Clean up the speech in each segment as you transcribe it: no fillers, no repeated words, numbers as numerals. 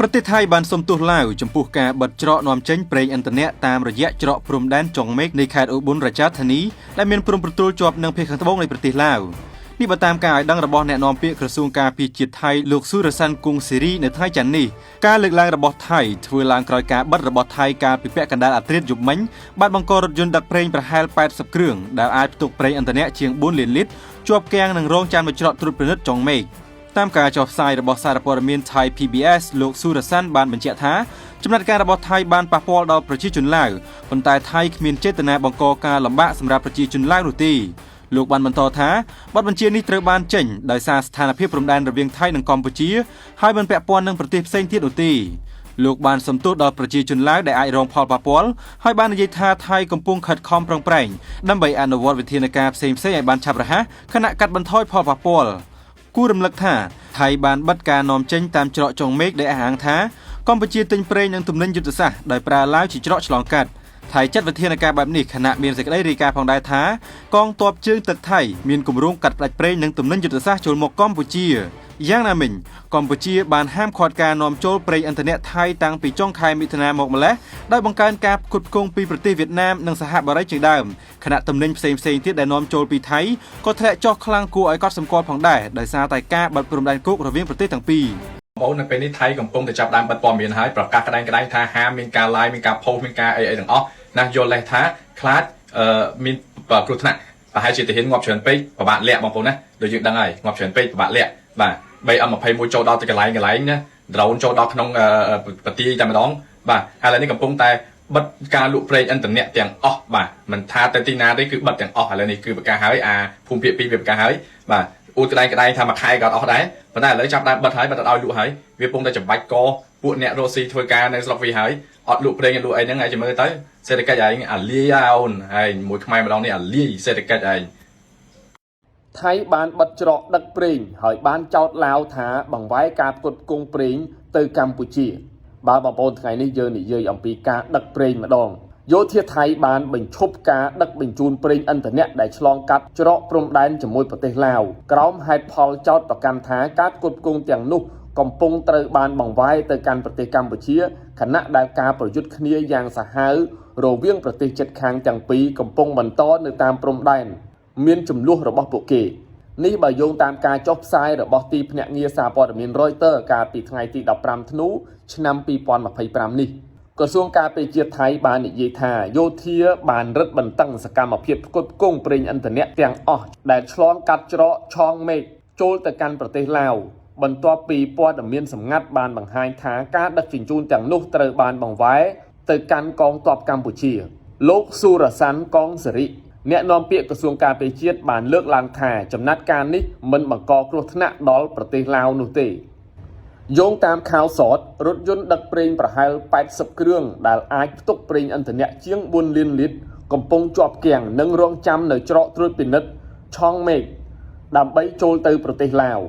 ប្រទេសថៃបានសុំទោសឡាវចំពោះការបិទច្រកនាំចេញប្រេងឥន្ធនៈតាមរយៈច្រកព្រំដែនចុងមេឃនៃខេត្តឧបលរាជធានីដែលមានព្រំប្រទល់ជាប់នឹងភាគខាងត្បូងនៃប្រទេសឡាវនេះបើតាមការឲ្យដឹងរបស់អ្នកនាំពាក្យក្រសួងការពារជាតិថៃលោកស៊ូរ៉ាសាន់គង់សេរីនៅថ្ងៃច័ន្ទនេះការលើកឡើងរបស់ថៃធ្វើឡើងក្រោយការបិទរបស់ថៃកាលពីពាក់កណ្ដាលអាធ្រាត្រយប់មិញបានបង្ករថយន្តដឹកប្រេងប្រហែល80គ្រឿងដែលអាចផ្ទុកប្រេងឥន្ធនៈជាង4លានលីត្រជាប់គាំងនឹងរងចាំមួយច្រកត្រួតពិនិត្យចុងមេឃតាមការចុះផ្សាយរបស់សារព័ត៌មាន Thai PBS លោកស៊ូរ៉ាសាន់បានបញ្ជាក់ថាចំណាត់ការរបស់ថៃបានប៉ះពាល់ដល់ប្រជាជនឡាវប៉ុន្តែថៃគ្មានចេតនាបង្កការលំបាកសម្រាប់ប្រជាជនឡាវនោះទេលោកបានបន្តថាបទបញ្ជានេះត្រូវបានចេញដោយសារស្ថានភាពព្រំដែនរវាងថៃនិងកម្ពុជាហើយមិនពាក់ព័ន្ធនឹងប្រទេសផ្សេងទៀតនោះទេលោកបានសំទោសដល់ប្រជាជនឡាវដែលអាចរងផលប៉ះពាល់ហើយបាននិយាយថាថៃកំពុងខិតខំប្រឹងប្រែងដើម្បីអនុវត្តវិធានការផ្សេងៗឲ្យបានឆាប់រហ័សខណៈកាត់បន្ថយផលប៉ះពាល់គូរំលឹកថាថៃបានបិទការនាំចេញតាមច្រកចុងមេឃដែលអះអាងថាកម្ពុជាទិញប្រេងនិងទំនិញយុទ្ធសាស្ត្រដោយប្រើឡាវជាច្រកឆ្លងកាត់ថៃចាត់វិធានការបែបនេះខណៈមានសេចក្តីរាយការណ៍ផងដែរថាកងទ័ពជើងទឹកថៃមានគម្រោងកាត់ផ្តាច់ប្រេងនិងទំនិញយុទ្ធសាស្ត្រចូលមកកម្ពុជាយ៉ាងណាមិញកម្ពុជាបានហាមឃាត់ការនាំចូលប្រេងឥន្ធនៈថៃតាំងពីចុងខែមិថុនាមកម្លេះដោយបង្កើនការផ្គត់ផ្គង់ពីប្រទេសវៀតណាមនិងសហបារីជាដើមខណៈទំនិញផ្សេងៗទៀតដែលនាំចូលពីថៃក៏ធ្លាក់ចុះខ្លាំងគួរឲ្យកត់សម្គាល់ផងដែរដោយសារតែការបិទព្រំដែនគោករវាងប្រទេសទាំងពីរបងប្អូននៅពេលនេះថៃកំពុងតែចាប់ដើមបិទព័ត៌មានហើយប្រកាសក្តែងថាហាមមានការ live មានការ post មានការអីទាំងអស់ណាយល់លេសថាខ្លាចមានគ្រោះថ្នាក់ប្រហែលជាទាហានងាប់ច្រើនពេកពិបាកលាក់បងប្អូនណាដូចយើងដឹងហើយងាប់ច្រើនពេកពិបាកលាក់បាទ 3M21 ចូលដល់ទៅកន្លែងណា drone ចូលដល់ក្នុងប្រទីតែម្ដងបាទហើយឥឡូវនេះកំពុងតែបិទការលក់ប្រេងឥន្ធនៈទាំងអស់បាទមិនថាទៅទីណាទេគឺបិទទាំងអស់ឥឡូវនេះគឺប្រកាសហើយអាភូមិភាគ2វាប្រកាសហើយបាទអ៊ូក្តែងថាមួយខែក៏អត់ដែរប៉ុន្តែឥឡូវចាប់ដើមបិទហើយបិទអត់ឲ្យលក់ហើយវាកំពុងតែចំបាច់កពួកអ្នករស់ស៊ីធ្វើការនៅស្រុកវាហើយអត់លក់ប្រេងលក់អីហ្នឹងហើយចាំមើលទៅសេដ្ឋកិច្ចឯងអាលាយអូនហើយមួយខ្មែរម្ដងនេះអាលាយសេដ្ឋកិច្ចឯងថៃបានបិទច្រកដឹកប្រេងហើយបានចោទឡាវថាបង្វែរការផ្គត់ផ្គង់ប្រេងទៅកម្ពុជាបើបងប្អូនថ្ងៃនេះយើងនិយាយអំពីការដឹកប្រេងម្ដងយោធាថៃបានបញ្ឈប់ការដឹកបញ្ជូនប្រេងឥន្ធនៈដែលឆ្លងកាត់ច្រកព្រំដែនជាមួយប្រទេសឡាវក្រោមហេតុផលចោទប្រកាន់ថាការផ្គត់ផ្គង់ទាំងនោះកំពុងត្រូវបានបង្វែរទៅកាន់ប្រទេសកម្ពុជាខណៈដែលការប្រយុទ្ធគ្នាយ៉ាងសាហាវរវាងប្រទេសជិតខាងទាំងពីរកំពុងបន្តនៅតាមព្រំដែនមានចំនួនរបស់ពួកគេនេះបើយោងតាមការចុះផ្សាយរបស់ទីភ្នាក់ងារសារព័ត៌មាន Reuters កាលពីថ្ងៃទី15ធ្នូឆ្នាំ2025នេះក្រសួងការពារជាតិថៃបាននិយាយថាយោធាបានរឹតបន្តឹងសកម្មភាពផ្គត់ផ្គង់ប្រេងឥន្ធនៈទាំងអស់ដែលឆ្លងកាត់ច្រកឆងមេឃចូលទៅកាន់ប្រទេសឡាវបន្ទាប់ពីព័ត៌មានសម្ងាត់បានបង្ហាញថាការដឹកជញ្ជូនទាំងនោះត្រូវបានបង្វែរទៅកាន់កងទ័ពកម្ពុជាលោកស៊ូរ៉ាសាន់កងសេរីអ្នកនាំពាក្យក្រសួងការពារជាតិបានលើកឡើងថាចំណាត់ការនេះមិនបង្កគ្រោះថ្នាក់ដល់ប្រទេសឡាវនោះទេយោងតាមข่าวសតរថយន្តដឹកប្រេងប្រហែល80គ្រឿងដែលអាចផ្ទុកប្រេងឥន្ធនៈជាង4លានលីត្រកំពុងជាប់គាំងនិងរងចាំនៅច្រកត្រួតពិនិត្យឆងមេឃដើម្បីចូលទៅប្រទេសឡាវ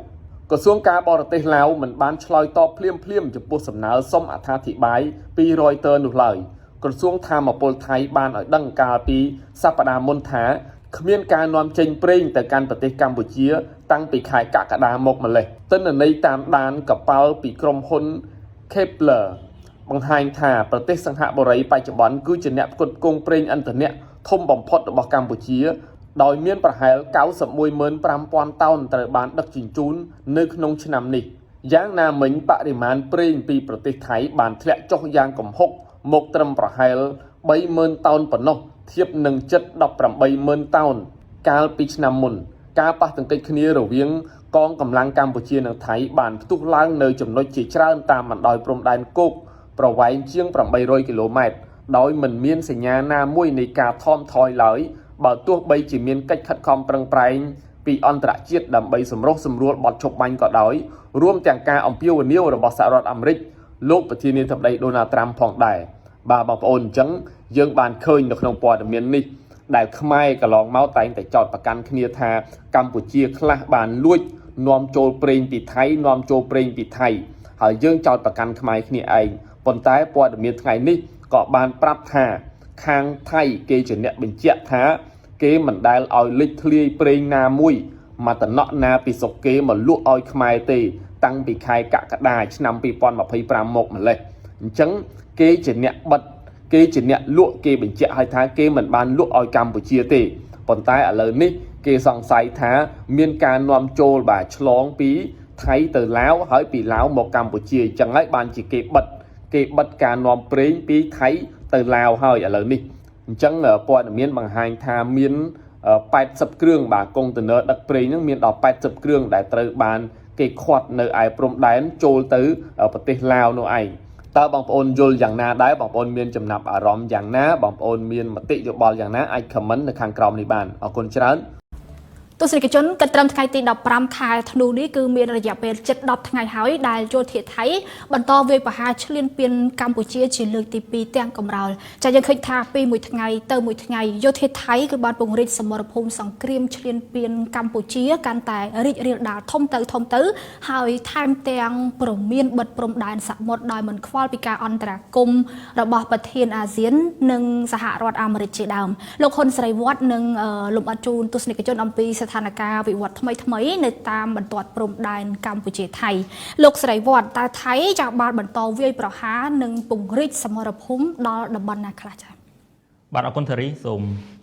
ក្រសួងការបរទេសឡាវមិនបានឆ្លើយតបភ្លាមចំពោះសំណើសុំអត្ថាធិប្បាយពី Reuters នោះឡើយក្រសួងថាមពលថៃបានឲ្យដឹងកាលពីសប្តាហ៍មុនថាគ្មានការនាំចេញប្រេងទៅកាន់ប្រទេសកម្ពុជាតាំងពីខែកក្កដាមកម្លេះទិន្នន័យតាមដានកប៉ាល់ពីក្រុមហ៊ុន Kepler បង្ហាញថាប្រទេសសិង្ហបុរីបច្ចុប្បន្នគឺជាអ្នកផ្គត់ផ្គង់ប្រេងឥន្ធនៈធំបំផុតរបស់កម្ពុជាដោយមានប្រហែល 915,000 តោនត្រូវបានដឹកជញ្ជូននៅក្នុងឆ្នាំនេះយ៉ាងណាមិញបរិមាណប្រេងពីប្រទេសថៃបានធ្លាក់ចុះយ៉ាងគំហុកមកត្រឹមប្រហែល 30,000 តោនប៉ុណ្ណោះធៀបនឹងជិត 18,000 តោនកាលពីឆ្នាំមុនការប៉ះទង្គិចគ្នារវាងកងកម្លាំងកម្ពុជានិងថៃបានផ្ទុះឡើងនៅចំណុចជាច្រើនតាមបណ្ដោយព្រំដែនគោកប្រវែងជាង800គីឡូម៉ែត្រដោយមិនមានសញ្ញាណាមួយនៃការថមថយឡើយបើទោះបីជាមានកិច្ចខិតខំប្រឹងប្រែងពីអន្តរជាតិដើម្បីសម្រុះសម្រួលបទឈប់បាញ់ក៏ដោយរួមទាំងការអំពាវនាវរបស់សហរដ្ឋអាមេរិកលោកប្រធានាធិបតីដូណាល់ត្រាំផងដែរបាទបងប្អូនអញ្ចឹងយើងបានឃើញនៅក្នុងព័ត៌មាននេះដែលខ្មែរកន្លងមកតែងតែចោទប្រកាន់គ្នាថាកម្ពុជាខ្លះបានលួចនាំចូលប្រេងពីថៃនាំចូលប្រេងពីថៃហើយយើងចោទប្រកាន់ខ្មែរគ្នាឯងប៉ុន្តែព័ត៌មានថ្ងៃនេះក៏បានប្រាប់ថាខាងថៃគេជាអ្នកបញ្ជាក់ថាគេមិនដែលឲ្យលិចធ្លាយប្រេងណាមួយមកតំណក់ណាពីស្រុកគេមកលក់ឲ្យខ្មែរទេ តាំងពីខែកក្កដាឆ្នាំ2025មកម្លេះអញ្ចឹងគេជាអ្នកបិទគេជាអ្នកលក់គេបញ្ជាក់ឲ្យថាគេមិនបានលក់ឲ្យកម្ពុជាទេប៉ុន្តែឥឡូវនេះគេសង្ស័យថាមានការនាំចូលបាទឆ្លងពីថៃទៅឡាវហើយពីឡាវមកកម្ពុជាអញ្ចឹងហើយបានជាគេបិទការនាំប្រេងពីថៃទៅឡាវហើយឥឡូវនេះអញ្ចឹងព័ត៌មានបង្ហាញថាមាន80គ្រឿងបាទកុងតឺន័រដឹកប្រេងហ្នឹងមានដល់80គ្រឿងដែលត្រូវបានគេខាត់នៅឯព្រំដែនចូលទៅប្រទេសឡាវនោះឯងតើបងប្អូនយល់យ៉ាងណាដែរបងប្អូនមានចំណាប់អារម្មណ៍យ៉ាងណាបងប្អូនមានមតិយោបល់យ៉ាងណាអាច comment នៅខាងក្រោមនេះបានអរគុណច្រើនទស្សនិកជនគិតត្រឹមថ្ងៃទី15ខែធ្នូនេះគឺមានរយៈពេលជិត10ថ្ងៃហើយដែលយោធាថៃបន្តវាយប្រហារឈ្លានពានកម្ពុជាជាលើកទី2ទាំងកំរោលចាយើងឃើញថាពីមួយថ្ងៃទៅមួយថ្ងៃយោធាថៃគឺបានពង្រីកសមរភូមិសង្គ្រាមឈ្លានពានកម្ពុជាកាន់តែរីករាលដាលធំទៅហើយថែមទាំងព្រមានបិទព្រំដែនសមុទ្រដោយមិនខ្វល់ពីការអន្តរាគមន៍របស់ប្រធានអាស៊ាននិងសហរដ្ឋអាមេរិកជាដើមលោកហ៊ុនស្រីវត្តនិងលំអិតជូនទស្សនិកជនអំពីស្ថានភាពវិវត្តថ្មីនៅតាមបន្ទាត់ព្រំដែនកម្ពុជាថៃលោកស្រីវត្តតើថៃចាបានបន្តវាយប្រហារនិងពង្រីកសមរភូមិដល់តំបន់ណាខ្លះចាបាទអរគុណធារីសូម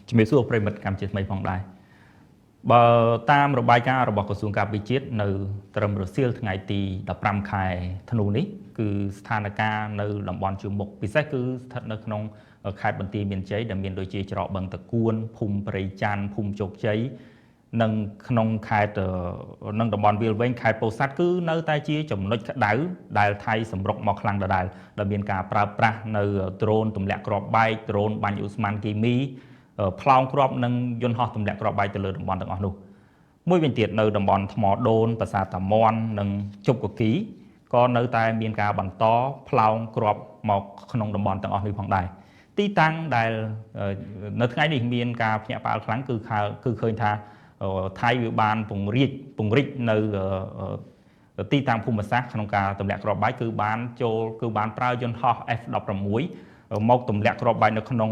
ជំរាបសួរប្រិយមិត្តកម្ពុជាថ្មីផងដែរបើតាមរបាយការណ៍របស់ក្រសួងការពារជាតិនៅត្រឹមរសៀលថ្ងៃទី15ខែធ្នូនេះគឺស្ថានភាពនៅតំបន់ជួរមុខពិសេសគឺស្ថិតនៅក្នុងខេត្តបន្ទាយមានជ័យដែលមានដូចជាច្រកបឹងតគួនភូមិព្រៃច័ន្ទភូមិជោគជ័យនិងក្នុងខេត្តនិងតំបន់វាលវែងខេត្តពោធិ៍សាត់គឺនៅតែជាចំណុចក្តៅដែលថៃសម្រុកមកខ្លាំងដដែលដែលមានការប្រើប្រាស់នៅដ្រូនទម្លាក់គ្រាប់បែកដ្រូនបាញ់ឧស្ម័នគីមីផ្លោងគ្រាប់និងយន្តហោះទម្លាក់គ្រាប់បែកទៅលើតំបន់ទាំងអស់នោះមួយវិញទៀតនៅតំបន់ថ្មដូនប្រាសាទតាមាន់និងជប់កគីក៏នៅតែមានការបន្តផ្លោងគ្រាប់មកក្នុងតំបន់ទាំងអស់នេះផងដែរទីតាំងដែលនៅថ្ងៃនេះមានការភ្ញាក់ផ្អើលខ្លាំងគឺឃើញថាថៃវាបានពង្រីកនៅទីតាំងភូមិសាស្ត្រក្នុងការទម្លាក់គ្រាប់បែកគឺបានប្រើយន្តហោះ F16 មកទម្លាក់គ្រាប់បែកនៅក្នុង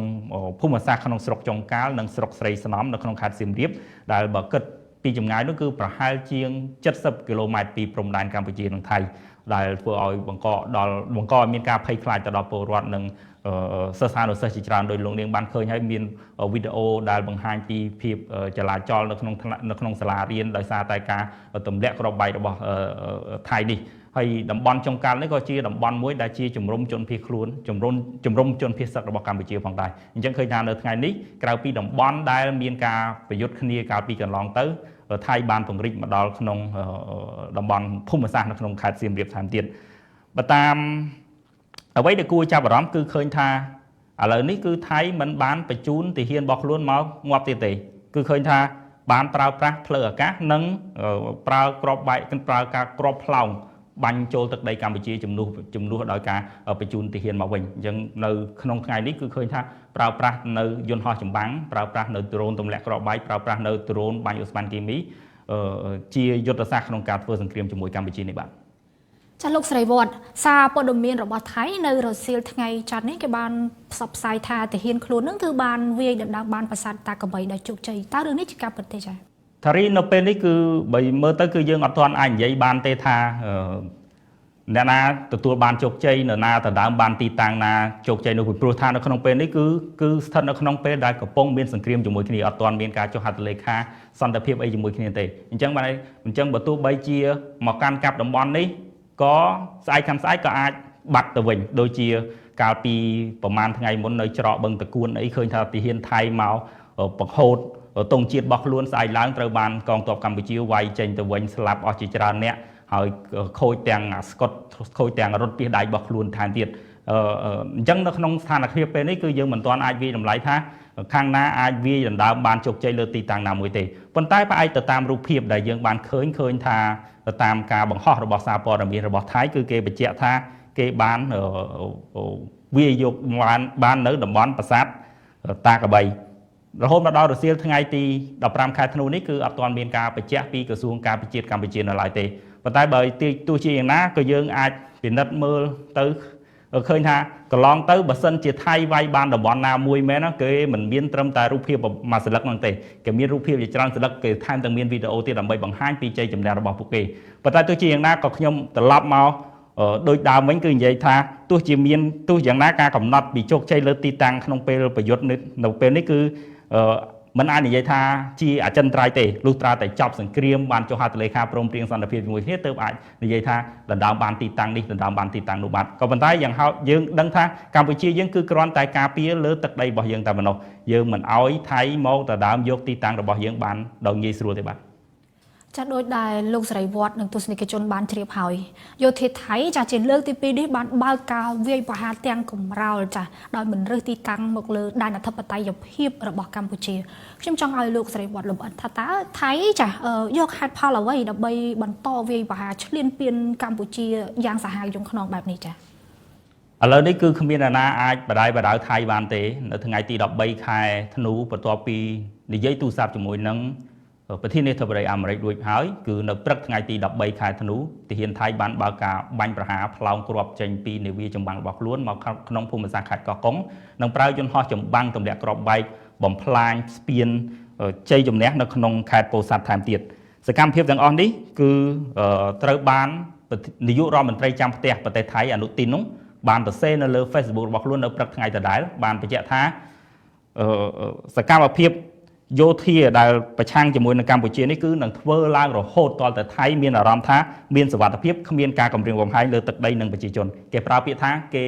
ភូមិសាស្ត្រក្នុងស្រុកចុងកាលនិងស្រុកស្រីស្នំនៅក្នុងខេត្តសៀមរាបដែលបើគិតពីចម្ងាយនោះគឺប្រហែលជាង70គីឡូម៉ែត្រពីព្រំដែនកម្ពុជានិងថៃដែលធ្វើឲ្យបង្កឲ្យមានការភ័យខ្លាចទៅដល់ពលរដ្ឋនិងសិស្សានុសិស្សជាច្រើនដោយលោកនាងបានឃើញហើយមានវីដេអូដែលបង្ហាញពីភាពចលាចលនៅក្នុងសាលារៀនដោយសារតែការទម្លាក់គ្រាប់បែករបស់ថៃនេះហើយតំបន់ចុងកាល់នេះក៏ជាតំបន់មួយដែលជាជំរំជនភៀសខ្លួនជំរំជនភៀសសឹករបស់កម្ពុជាផងដែរអញ្ចឹងឃើញថានៅថ្ងៃនេះក្រៅពីតំបន់ដែលមានការប្រយុទ្ធគ្នាកាលពីកន្លងទៅថៃបានពង្រីកមកដល់ក្នុងតំបន់ភូមិសាស្ត្រនៅក្នុងខេត្តសៀមរាបថែមទៀតបើតាមអ្វីដែលគួរចាប់អារម្មណ៍គឺឃើញថាឥឡូវនេះគឺថៃមិនបានបញ្ជូនទាហានរបស់ខ្លួនមកងាប់ទៀតទេគឺឃើញថាបានប្រើប្រាស់ផ្លូវអាកាសនិងប្រើគ្រាប់បែកប្រើការគ្រាប់ផ្លោងបាញ់ចូលទឹកដីកម្ពុជាជំនួសដោយការបញ្ជូនទាហានមកវិញអញ្ចឹងនៅក្នុងថ្ងៃនេះគឺឃើញថាប្រើប្រាស់នៅយន្តហោះចម្បាំងប្រើប្រាស់នៅដ្រូនទម្លាក់គ្រាប់បែកប្រើប្រាស់នៅដ្រូនបាញ់ឧស្ម័នគីមីជាយុទ្ធសាស្ត្រក្នុងការធ្វើសង្គ្រាមជាមួយកម្ពុជានេះបាទចាលោកស្រីវត្តសារព័ត៌មានរបស់ថៃនៅរសៀលថ្ងៃច័ន្ទនេះគេបានផ្សព្វផ្សាយថាទាហានខ្លួននឹងគឺបានវាយដណ្ដើមបានប្រាសាទតាកបីដោយជោគជ័យតើរឿងនេះជាការពិតទេចាថារីនៅពេលនេះគឺបើមើលទៅគឺយើងអត់ទាន់អាចនិយាយបានទេថាអ្នកណាទទួលបានជោគជ័យនរណាដណ្ដើមបានទីតាំងណាជោគជ័យនោះពីព្រោះថានៅក្នុងពេលនេះគឺស្ថិតនៅក្នុងពេលដែលកំពុងមានសង្គ្រាមជាមួយគ្នាអត់ទាន់មានការចុះហត្ថលេខាសន្តិភាពអីជាមួយគ្នាទេអញ្ចឹងបើទោះបីជាមកកាន់កាប់តំបន់នេះក៏ស្អែកខាងស្អែកក៏អាចបាត់ទៅវិញដូចជាកាលពីប្រហែលថ្ងៃមុននៅច្រកបឹងតគួនអីឃើញថាទាហានថៃមកបង្ហូតទង់ជាតិរបស់ខ្លួនស្អែកឡើងត្រូវបានកងទ័ពកម្ពុជាវាយចេញទៅវិញស្លាប់អស់ជាច្រើនអ្នកហើយខូចទាំងស្កុតខូចទាំងរថពាសដៃរបស់ខ្លួនថែមទៀតអញ្ចឹងនៅក្នុងស្ថានភាពពេលនេះគឺយើងមិនទាន់អាចវាយតម្លៃថាខាងណាអាចវាយដណ្ដើមបានជោគជ័យលើទីតាំងណាមួយទេប៉ុន្តែផ្អែកទៅតាមរូបភាពដែលយើងបានឃើញថាតាមការបង្ហោះរបស់សារព័ត៌មានរបស់ថៃគឺគេបញ្ជាក់ថាគេបានវាយកបាននៅតំបន់ប្រាសាទតាកបីរហូតមកដល់រសៀលថ្ងៃទី15ខែធ្នូនេះគឺអត់ទាន់មានការបញ្ជាក់ពីក្រសួងការពារជាតិកម្ពុជានៅឡើយទេប៉ុន្តែបើទោះជាយ៉ាងណាក៏យើងអាចពិនិត្យមើលទៅ ឃើញថាកន្លងទៅបើសិនជាថៃវាយបានតំបន់ណាមួយមែនគេមិនមានត្រឹមតែរូបភាពមួយសន្លឹកហ្នឹងទេគេមានរូបភាពជាច្រើនសន្លឹកគេថែមទាំងមានវីដេអូទៀតដើម្បីបង្ហាញពីជ័យជំនះរបស់ពួកគេប៉ុន្តែទោះជាយ៉ាងណាក៏ខ្ញុំត្រឡប់មកដោយដើមវិញគឺនិយាយថាទោះយ៉ាងណាការកំណត់ពីជោគជ័យលើទីតាំងក្នុងពេលប្រយុទ្ធនៅពេលនេះគឺមិនអាចនិយាយថាជាអចិន្ត្រៃយ៍ទេលុះត្រាតែចប់សង្គ្រាមបានចុះហត្ថលេខាព្រមព្រៀងសន្តិភាពជាមួយគ្នាទើបអាចនិយាយថាដណ្ដើមបានទីតាំងនេះដណ្ដើមបានទីតាំងនោះបាទក៏ប៉ុន្តែយ៉ាងហោចយើងដឹងថាកម្ពុជាយើងគឺគ្រាន់តែការពារលើទឹកដីរបស់យើងតែប៉ុណ្ណោះយើងមិនអោយថៃមកដណ្ដើមយកទីតាំងរបស់យើងបានដោយងាយស្រួលទេបាទចាដោយដែលលោកសេរីវត្តនិងទស្សនិកជនបានជ្រាបហើយយោធាថៃចាជាលើកទី2នេះបានបើកការវាយប្រហារទាំងកំរោលចាដោយមិនរើសទីតាំងមកលើដែនអធិបតេយ្យភាពរបស់កម្ពុជាខ្ញុំចង់ឲ្យលោកសេរីវត្តលម្អិតថាតើថៃចាយកហេតុផលអ្វីដើម្បីបន្តវាយប្រហារឈ្លានពានកម្ពុជាយ៉ាងសាហាវយង់ខ្នងបែបនេះចាឥឡូវនេះគឺគ្មានអ្នកណាអាចបដាយបដៅថៃបានទេនៅថ្ងៃទី13ខែធ្នូបន្ទាប់ពីនិយាយទូរស័ព្ទជាមួយនឹងប្រធានាធិបតីអាមេរិករួចហើយគឺនៅព្រឹកថ្ងៃទី13ខែធ្នូទាហានថៃបានបើកការបាញ់ប្រហារផ្លោងគ្រាប់ចេញពីនាវាចម្បាំងរបស់ខ្លួនមកក្នុងភូមិសាស្ត្រខេត្តកោះកុងនិងប្រើយន្តហោះចម្បាំងទម្លាក់គ្រាប់បែកបំផ្លាញស្ពានជ័យជំនះនៅក្នុងខេត្តពោធិ៍សាត់ថែមទៀតសកម្មភាពទាំងអស់នេះគឺត្រូវបាននាយករដ្ឋមន្ត្រីចាំផ្ទះប្រទេសថៃអនុទីននោះបានសរសេរនៅលើ Facebook របស់ខ្លួននៅព្រឹកថ្ងៃដដែលបានបញ្ជាក់ថាសកម្មភាពយោធាដែលប្រឆាំងជាមួយនឹងកម្ពុជានេះគឺនឹងធ្វើឡើងរហូតទាល់តែថៃមានអារម្មណ៍ថាមានសុវត្ថិភាពគ្មានការគំរាមកំហែងលើទឹកដីនិងប្រជាជនគេប្រើពាក្យថាគេ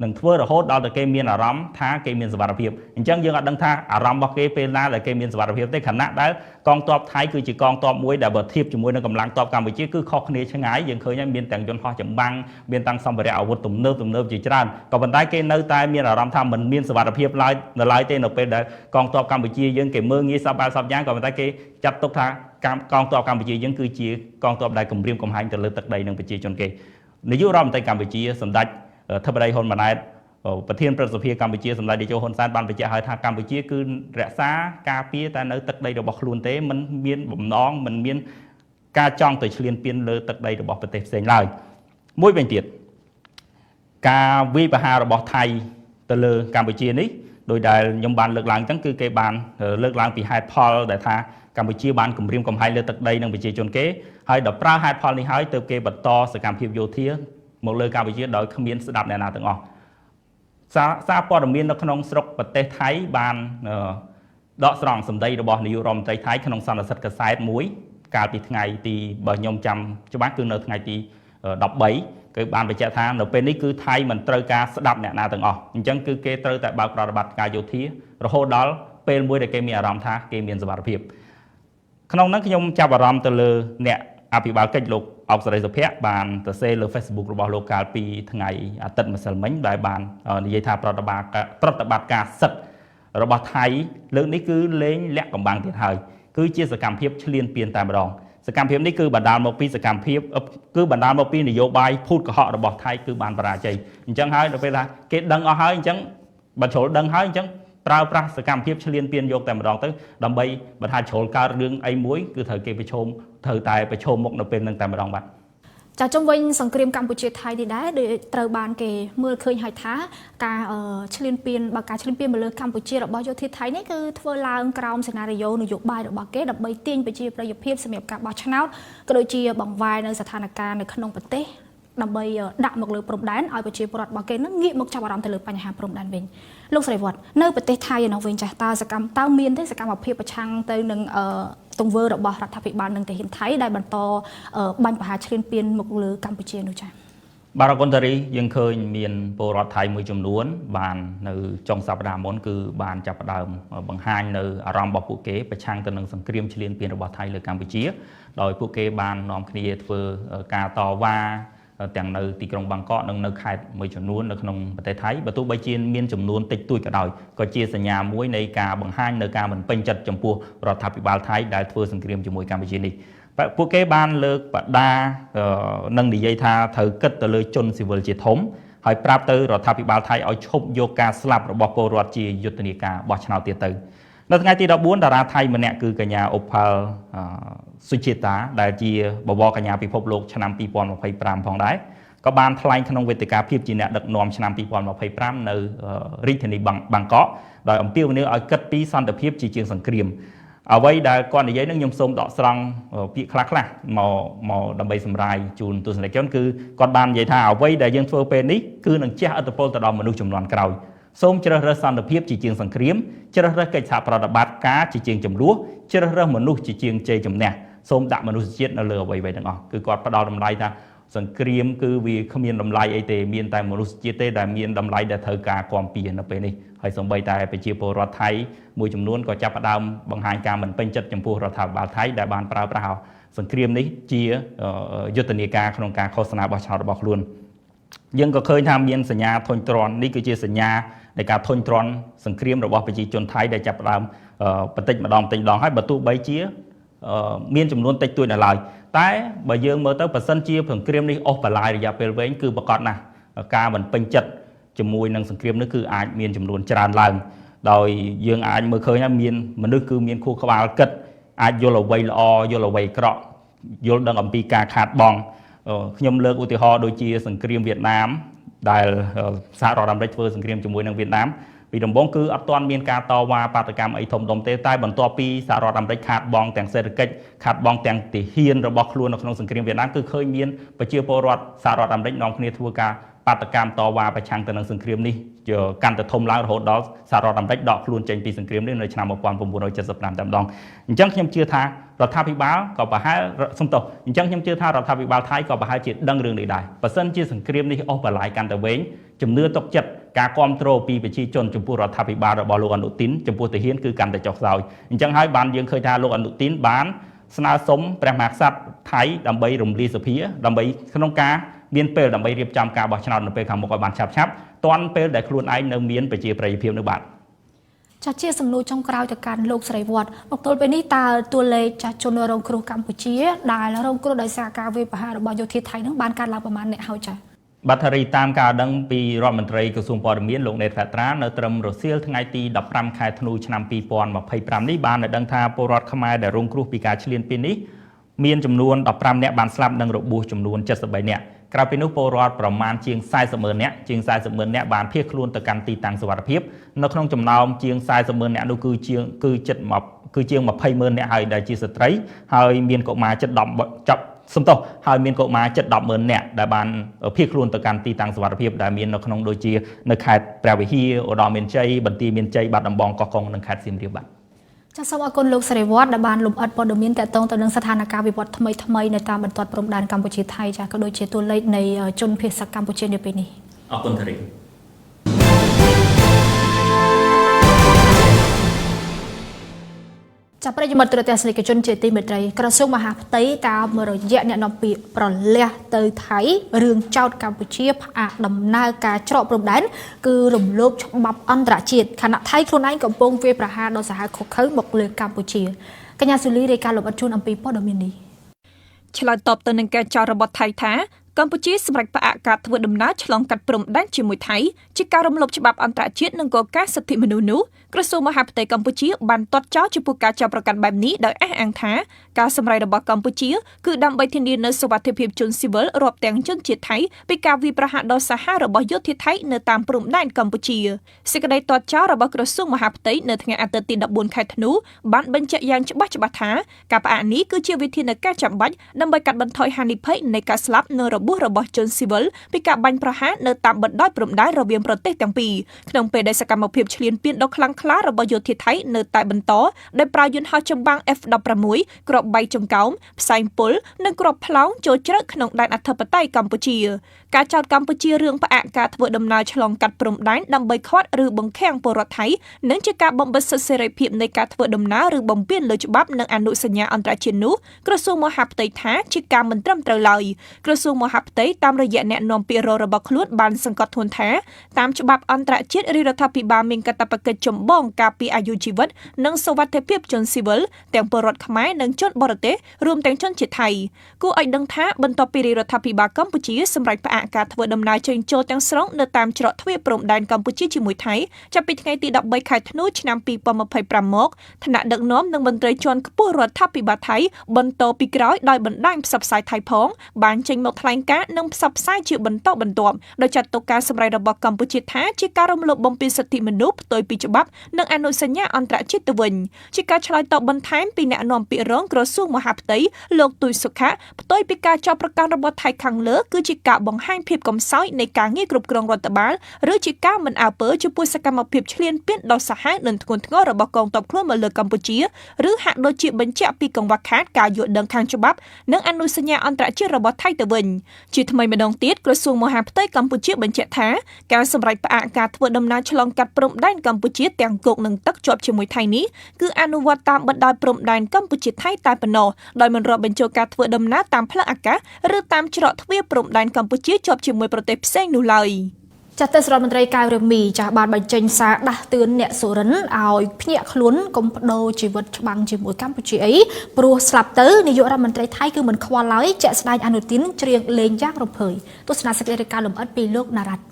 នឹងធ្វើរហូតដល់តែគេមានអារម្មណ៍ថាគេមានសុវត្ថិភាពអញ្ចឹងយើងអត់ដឹងថាអារម្មណ៍របស់គេពេលណាដែលគេមានសុវត្ថិភាពទេខណៈដែលកងទ័ពថៃគឺជាកងទ័ពមួយដែលបើធៀបជាមួយនឹងកម្លាំងទ័ពកម្ពុជាគឺខុសគ្នាឆ្ងាយយើងឃើញហើយមានទាំងយន្តហោះចម្បាំងមានទាំងសម្ភារៈអាវុធទំនើបជាច្រើនក៏ប៉ុន្តែគេនៅតែមានអារម្មណ៍ថាមិនមានសុវត្ថិភាពឡើយទេនៅពេលដែលកងទ័ពកម្ពុជាយើងគេមើលងាយសប្បាយសប្យ៉ាងក៏ប៉ុន្តែគេចាត់ទុកថាកងទ័ពកម្ពុជាយើងគឺជាកងទ័ពដែលគំរាមកំហែងទៅលើទឹកដីនិងប្រជាជនគេនាយករដ្ឋមន្ត្រីកម្ពុជាសម្ដេចធិបតីហ៊ុនម៉ាណែតប្រធានព្រឹទ្ធសភាកម្ពុជាសម្ដេចនាយកហ៊ុនសែនបានបញ្ជាក់ឲ្យថាកម្ពុជាគឺរក្សាការពារតែនៅទឹកដីរបស់ខ្លួនទេមិនមានបំណងមិនមានការចង់ទៅឈ្លានពានលើទឹកដីរបស់ប្រទេសផ្សេងឡើយមួយវិញទៀតការវាយប្រហាររបស់ថៃទៅលើកម្ពុជានេះដោយដែលខ្ញុំបានលើកឡើងចឹងគឺគេបានលើកឡើងពីហេតុផលដែលថាកម្ពុជាបានគំរាមកំហែងលើទឹកដីនិងប្រជាជនគេហើយដល់ប្រើហេតុផលនេះហើយទើបគេបន្តសកម្មភាពយោធាមកលើកម្ពុជាដោយគ្មានស្ដាប់អ្នកណាទាំងអស់សារព័ត៌មាននៅក្នុងស្រុកប្រទេសថៃបានដកស្រង់សម្ដីរបស់នាយករដ្ឋមន្ត្រីថៃក្នុងសន្និសីទកាសែតមួយកាលពីថ្ងៃទីបើខ្ញុំចាំច្បាស់គឺនៅថ្ងៃទី13គឺបានបញ្ជាក់ថានៅពេលនេះគឺថៃមិនត្រូវការស្ដាប់អ្នកណាទាំងអស់អញ្ចឹងគឺគេត្រូវតែបើកប្រតិបត្តិការយោធារហូតដល់ពេលមួយដែលគេមានអារម្មណ៍ថាគេមានសុវត្ថិភាពក្នុងនោះខ្ញុំចាប់អារម្មណ៍ទៅលើអ្នកអភិបាលកិច្ចលោកអុកសេរីសុភ័ក្របានសរសេរលើ Facebook របស់លោកកាលពីថ្ងៃអាទិត្យម្សិលមិញដែលបាននិយាយថាប្រតិបត្តិការសិទ្ធិរបស់ថៃលើកនេះគឺលេងលាក់កំបាំងទៀតហើយគឺជាសកម្មភាពឈ្លានពានតែម្ដងសកម្មភាពនេះគឺបណ្ដាលមកពីសកម្មភាពគឺបណ្ដាលមកពីនយោបាយភូតកុហករបស់ថៃគឺបានបរាជ័យអញ្ចឹងហើយដល់ពេលថាគេដឹងអស់ហើយអញ្ចឹងបើជ្រុលដឹងហើយអញ្ចឹងប្រើប្រាស់សកម្មភាពឈ្លានពានយកតែម្ដងទៅដើម្បីបើថាជ្រុលកើតរឿងអីមួយគឺត្រូវគេត្រូវតែប្រឈមមុខនៅពេលនឹងតែម្ដងបាទចាជុំវិញសង្គ្រាមកម្ពុជាថៃនេះដែរដែលត្រូវបានគេមើលឃើញហើយថាការឈ្លានពានមកលើកម្ពុជារបស់យោធាថៃនេះគឺធ្វើឡើងក្រោមសេណារីយ៉ូនយោបាយរបស់គេដើម្បីទាញប្រជាប្រិយភាពសម្រាប់ការបោះឆ្នោតក៏ដូចជាបង្វែរនៅស្ថានភាពនៅក្នុងប្រទេសដើម្បីដាក់មកលើព្រំដែនឲ្យប្រជាពលរដ្ឋរបស់គេនឹងងាកមកចាប់អារម្មណ៍ទៅលើបញ្ហាព្រំដែនវិញលោកស្រីវត្តនៅប្រទេសថៃឯនោះវិញចាស់តើមានទេសកម្មភាពប្រឆាំងទៅនឹងទង្វើរបស់រដ្ឋាភិបាលនិងទាហានថៃដែលបន្តបាញ់ប្រហារឈ្លានពានមកលើកម្ពុជានោះចា៎បាទអរគុណតារីយើងឃើញមានពលរដ្ឋថៃមួយចំនួនបាននៅចុងសប្តាហ៍មុនគឺបានចាប់ផ្ដើមបង្ហាញនៅអារម្មណ៍របស់ពួកគេប្រឆាំងទៅនឹងសង្គ្រាមឈ្លានពានរបស់ថៃលើកម្ពុជាដោយពួកគេបាននាំគ្នាធ្វើការតវ៉ាទាំងនៅទីក្រុងបាងកកនិងនៅខេត្តមួយចំនួននៅក្នុងប្រទេសថៃបើទោះបីជាមានចំនួនតិចតួចក៏ដោយក៏ជាសញ្ញាមួយនៃការបង្ហាញនៅការមិនពេញចិត្តចំពោះរដ្ឋាភិបាលថៃដែលធ្វើសង្គ្រាមជាមួយកម្ពុជានេះពួកគេបានលើកបដានិងនិយាយថាត្រូវគិតទៅលើជនស៊ីវិលជាធំហើយប្រាប់ទៅរដ្ឋាភិបាលថៃឲ្យឈប់យកការស្លាប់របស់ពលរដ្ឋជាយុទ្ធនាការបោះឆ្នោតទៀតទៅនៅថ្ងៃទី14តារាថៃម្នាក់គឺកញ្ញាអុផលសុជាតាដែលជាបវរកញ្ញាពិភពលោកឆ្នាំ2025ផងដែរ ក៏បានថ្លែងក្នុងវេទិកាភាពជាអ្នកដឹកនាំឆ្នាំ2025នៅរាជធានីបាងកកដោយអំពាវនាវឲ្យគិតពីសន្តិភាពជាជាងសង្គ្រាមអ្វីដែលគាត់និយាយនឹងខ្ញុំសូមដកស្រង់ពាក្យខ្លះៗមកដើម្បីសម្រាយជូនទស្សនិកជនគឺគាត់បាននិយាយថាអ្វីដែលយើងធ្វើពេលនេះគឺនឹងជះឥទ្ធិពលទៅដល់មនុស្សជំនាន់ក្រោយសូមជ្រើសរើសសន្តិភាពជាជាងសង្គ្រាមជ្រើសរើសកិច្ចសហប្រតិបត្តិការជាជាងចំនួនជ្រើសរើសមនុស្សជាជាងជ័យជំនះសូមដាក់មនុស្សជាតិនៅលើអ្វីៗទាំងអស់គឺគាត់ផ្ដល់តម្លៃថាសង្គ្រាមគឺវាគ្មានតម្លៃអីទេមានតែមនុស្សជាតិទេដែលមានតម្លៃដែលត្រូវការគាំពៀនៅពេលនេះហើយសូម្បីតែប្រជាពលរដ្ឋថៃមួយចំនួនក៏ចាប់ផ្ដើមបង្ហាញការមិនពេញចិត្តចំពោះរដ្ឋាភិបាលថៃដែលបានប្រើប្រាស់សង្គ្រាមនេះជាយុទ្ធនាការក្នុងការឃោសនាបោះឆ្នោតរបស់ខ្លួនយើងក៏ឃើញថាមានសញ្ញាធុញទ្រាន់នេះគឺជាសញ្ញានៃការធុញទ្រាន់សង្គ្រាមរបស់ប្រជាជនថៃដែលចាប់ផ្ដើមបន្តិចម្ដងហើយបើទោះបីជាមានចំនួនតិចតួចនៅឡើយតែបើយើងមើលទៅប៉ះសិនជាសង្គ្រាមនេះអស់បន្លាយរយៈពេលវែងគឺប្រកបណាស់ការមិនពេញចិត្តជាមួយនឹងសង្គ្រាមនេះគឺអាចមានចំនួនច្រើនឡើងដោយយើងអាចមើលឃើញថាមានមនុស្សគឺមានខួរក្បាលគិតអាចយល់អ្វីល្អយល់អ្វីអាក្រក់យល់ដឹងអំពីការខាតបង់ខ្ញុំលើកឧទាហរណ៍ដូចជាសង្គ្រាមវៀតណាមដែលសហរដ្ឋអាមេរិកធ្វើសង្គ្រាមជាមួយនឹងវៀតណាមពីដំបូងគឺអត់ទាន់មានការតវ៉ាបាតកម្មអីធំដុំទេតែបន្ទាប់ពីសហរដ្ឋអាមេរិកខាតបង់ទាំងសេដ្ឋកិច្ចខាតបង់ទាំងទាហានរបស់ខ្លួននៅក្នុងសង្គ្រាមវៀតណាមគឺឃើញមានប្រជាពលរដ្ឋសហរដ្ឋអាមេរិកនាំគ្នាធ្វើការបាតកម្មតវ៉ាប្រឆាំងទៅនឹងសង្គ្រាមនេះកាន់តែធំឡើងរហូតដល់សហរដ្ឋអាមេរិកដកខ្លួនចេញពីសង្គ្រាមនេះនៅឆ្នាំ1975តែម្ដងអញ្ចឹងខ្ញុំជឿថារដ្ឋាភិបាលក៏ប្រហែលអញ្ចឹងខ្ញុំជឿថារដ្ឋាភិបាលថៃក៏ប្រហែលជាដឹងរឿងនេះដែរបើសិនជាសង្គ្រាមនេះអស់បន្លាយកាន់តែវែងជំនឿទុកចិត្តការគ្រប់គ្រងពីប្រជាជនចំពោះរដ្ឋាភិបាលរបស់លោកអនុទីនចំពោះទាហានគឺកាន់តែចុះខ្សោយអញ្ចឹងហើយបានយើងឃើញថាលោកអនុទីនបានស្នើសុំព្រះមហាក្សត្រថៃដើម្បីរំលាយសភាដើម្បីក្នុងការមានពេលដើម្បីរៀបចំការបោះឆ្នោតនៅពេលខាងមុខឲ្យបានឆាប់ទាន់ពេលដែលខ្លួនឯងនៅមានប្រជាប្រិយភាពនៅបាទចាជាសំណួរចុងក្រោយទៅកាន់លោកស្រីវត្តមកទល់ពេលនេះតើតួលេខចាជនរងគ្រោះកម្ពុជាដែលរងគ្រោះដោយសារការវាយប្រហាររបស់យោធាថៃនឹងបានកើតឡើងប្រមាណអ្នកហើយចាបាទថារីតាមការដឹងពីរដ្ឋមន្ត្រីក្រសួងព័ត៌មានលោកណេតផាត្រានៅត្រឹមរសៀលថ្ងៃទី15ខែធ្នូឆ្នាំ2025នេះបានដឹងថាពលរដ្ឋខ្មែរដែលរងគ្រោះពីការឈ្លានពាននេះមានចំនួន15នាក់បានស្លាប់និងរបួសចំនួន73នាក់ក្រៅពីនោះពលរដ្ឋប្រមាណជាង40,000នាក់ជាង40,000នាក់បានភៀសខ្លួនទៅកាន់ទីតាំងសុវត្ថិភាពនៅក្នុងចំណោមជាង40,000នាក់នោះគឺជាង20,000នាក់ហើយដែលជាស្ត្រីហើយមានកុមារជិតហើយមានកុមារជិត10,000នាក់ដែលបានភៀសខ្លួនទៅកាន់ទីតាំងសុវត្ថិភាពដែលមាននៅក្នុងដូចជានៅខេត្តព្រះវិហារឧត្តរមានជ័យបន្ទាយមានជ័យបាត់ដំបងកោះកុងនិងខេត្តសៀមរាបបាទចាសសូមអរគុណលោកស្រីវត្តដែលបានលំអិតព័ត៌មានទាក់ទងទៅនឹងស្ថានភាពវិវត្តថ្មីនៅតាមបន្ទាត់ព្រំដែនកម្ពុជាថៃចាក៏ដូចជាតួលេខនៃជនភៀសសាកម្ពុជានៅពេលនេះអរគុណធារីចាប់ប្រិយមិត្តទូរទស្សនិកជនជាទីមេត្រីក្រសួងមហាផ្ទៃតាមរយៈអ្នកនាំពាក្យប្រលះទៅថៃរឿងចោតកម្ពុជាផ្អាកដំណើរការច្រកព្រំដែនគឺរំលោភច្បាប់អន្តរជាតិខណៈថៃខ្លួនឯងកំពុងវាយប្រហារដល់សហគមន៍ខុសមកលើកម្ពុជាកញ្ញាស៊ូលីរាយការណ៍លម្អិតជូនអំពីព័ត៌មាននេះឆ្លើយតបទៅនឹងការចោទរបស់ថៃថាកម្ពុជាសម្រេចផ្អាកការធ្វើដំណើរឆ្លងកាត់ព្រំដែនជាមួយថៃជាការរំលោភច្បាប់អន្តរជាតិនិងក៏ការសិទ្ធិមនុស្សនោះក្រសួងមហាផ្ទៃកម្ពុជាបានទាត់ចោទចំពោះការចាប់ប្រកាន់បែបនេះដោយអះអាងថាការសម្រេចរបស់កម្ពុជាគឺដើម្បីធានានូវសុវត្ថិភាពជនស៊ីវិលរាប់ទាំងជនជាតិថៃពីការវាយប្រហារដ៏សាហាវរបស់យោធាថៃនៅតាមព្រំដែនកម្ពុជាសេចក្តីទាត់ចោទរបស់ក្រសួងមហាផ្ទៃនៅថ្ងៃអាទិត្យទី14ខែធ្នូបានបញ្ជាក់យ៉ាងច្បាស់ថាការផ្អាកនេះគឺជាវិធានការចាំបាច់ដើម្បីកាត់បន្ថយហានិភ័យនៃការស្លាប់និងរបួសរបស់ជនស៊ីវិលពីការបាញ់ប្រហារនៅតាមបណ្ដោយព្រំដែនរវាងប្រទេសទាំងពីរក្នុងពេលដែលសកម្មភាពឈ្លានពានដ៏ខ្លាំងក្លារបស់យោធាថៃនៅតែបន្តដោយប្រើយន្តហោះចម្បាំង F-16 គ្រាប់បែកចង្កោមផ្សែងពុលនិងគ្រាប់ផ្លោងចូលជ្រៅក្នុងដែនអធិបតេយ្យកម្ពុជាការចោទកម្ពុជារឿងផ្អាកការធ្វើដំណើរឆ្លងកាត់ព្រំដែនដើម្បីឃាត់ឬបង្ខាំងពលរដ្ឋថៃនិងជាការបំបិទសិទ្ធិសេរីភាពនៃការធ្វើដំណើរឬបំពានលើច្បាប់និងអនុសញ្ញាអន្តរជាតិនោះក្រសួងមហាផ្ទៃថាជាការមិនត្រឹមត្រូវឡើយក្រសួងមហាផ្ទៃតាមរយៈអ្នកនាំពាក្យរបស់ខ្លួនបានសង្កត់ធ្ងន់ថាតាមច្បាប់អន្តរជាតិរដ្ឋាភិបាលមានកាតព្វកិច្ចចម្បងការពារអាយុជីវិតនិងសុវត្ថិភាពជនស៊ីវិលទាំងពលរដ្ឋខ្មែរនិងជន បរទេសរួមទាំងជនជាតិថៃគួរឲ្យដឹងថាបន្ទាប់ពីរដ្ឋាភិបាលកម្ពុជាសម្រេចផ្អាកការធ្វើដំណើរចេញចូលទាំងស្រុងនៅតាមច្រកទ្វារព្រំដែនកម្ពុជាជាមួយថៃចាប់ពីថ្ងៃទី13ខែធ្នូឆ្នាំ2025មកថ្នាក់ដឹកនាំនិងមន្ត្រីជាន់ខ្ពស់រដ្ឋាភិបាលថៃបន្តពីក្រោយដោយបណ្ដាញផ្សព្វផ្សាយថៃផងបានចេញមកថ្លែងការណ៍និងផ្សព្វផ្សាយជាបន្តបន្ទាប់ដោយចាត់ទុកការសម្រេចរបស់កម្ពុជាថាជាការរំលោភបំពានសិទ្ធិមនុស្សផ្ទុយពីច្បាប់និងអនុសញ្ញាអន្តរជាតិទៅវិញជាការឆ្លើយតបបន្ថែមពីអ្នកនាំពាក្យរងក្រសួងមហាផ្ទៃលោកទូចសុខៈផ្ទុយពីការចោទប្រកាន់របស់ថៃខាងលើគឺជាការបង្ហាញភាពកំសោយនៃការងារគ្រប់គ្រងរដ្ឋបាលឬជាការមិនអើពើចំពោះសកម្មភាពឈ្លានពានដ៏សាហាវនិងធ្ងន់ធ្ងររបស់កងទ័ពខ្លួនមកលើកម្ពុជាឬហាក់ដូចជាបញ្ជាក់ពីកង្វះខាតការយល់ដឹងខាងច្បាប់និងអនុសញ្ញាអន្តរជាតិរបស់ថៃទៅវិញជាថ្មីម្ដងទៀតក្រសួងមហាផ្ទៃកម្ពុជាបញ្ជាក់ថាការសម្រេចផ្អាកការធ្វើដំណើរឆ្លងកាត់ព្រំដែនកម្ពុជាទាំងគោកនិងទឹកជាប់ជាមួយថៃនេះគឺអនុវត្តតាមបណ្ដោយព្រំដែនកម្ពុជាថៃតែប៉ុណ្ណោះដោយមិនរាប់បញ្ចូលការធ្វើដំណើរតាមផ្លូវអាកាសឬតាមច្រកទ្វារព្រំដែនកម្ពុជាជាប់ជាមួយប្រទេសផ្សេងនោះឡើយចាស់ទេសរដ្ឋមន្ត្រីកៅរមីចាស់បានបញ្ចេញសារដាស់តឿនអ្នកសុរិនឲ្យភ្ញាក់ខ្លួនកុំបដូរជីវិតច្បាំងជាមួយកម្ពុជាអីព្រោះស្លាប់ទៅនាយករដ្ឋមន្ត្រីថៃគឺមិនខ្វល់ឡើយជាក់ស្ដែងអនុទានជ្រៀងលេងយ៉ាងរំភើយទស្សនាសេចក្តីរាយការណ៍លម្អិតពីលោកណារ៉ាត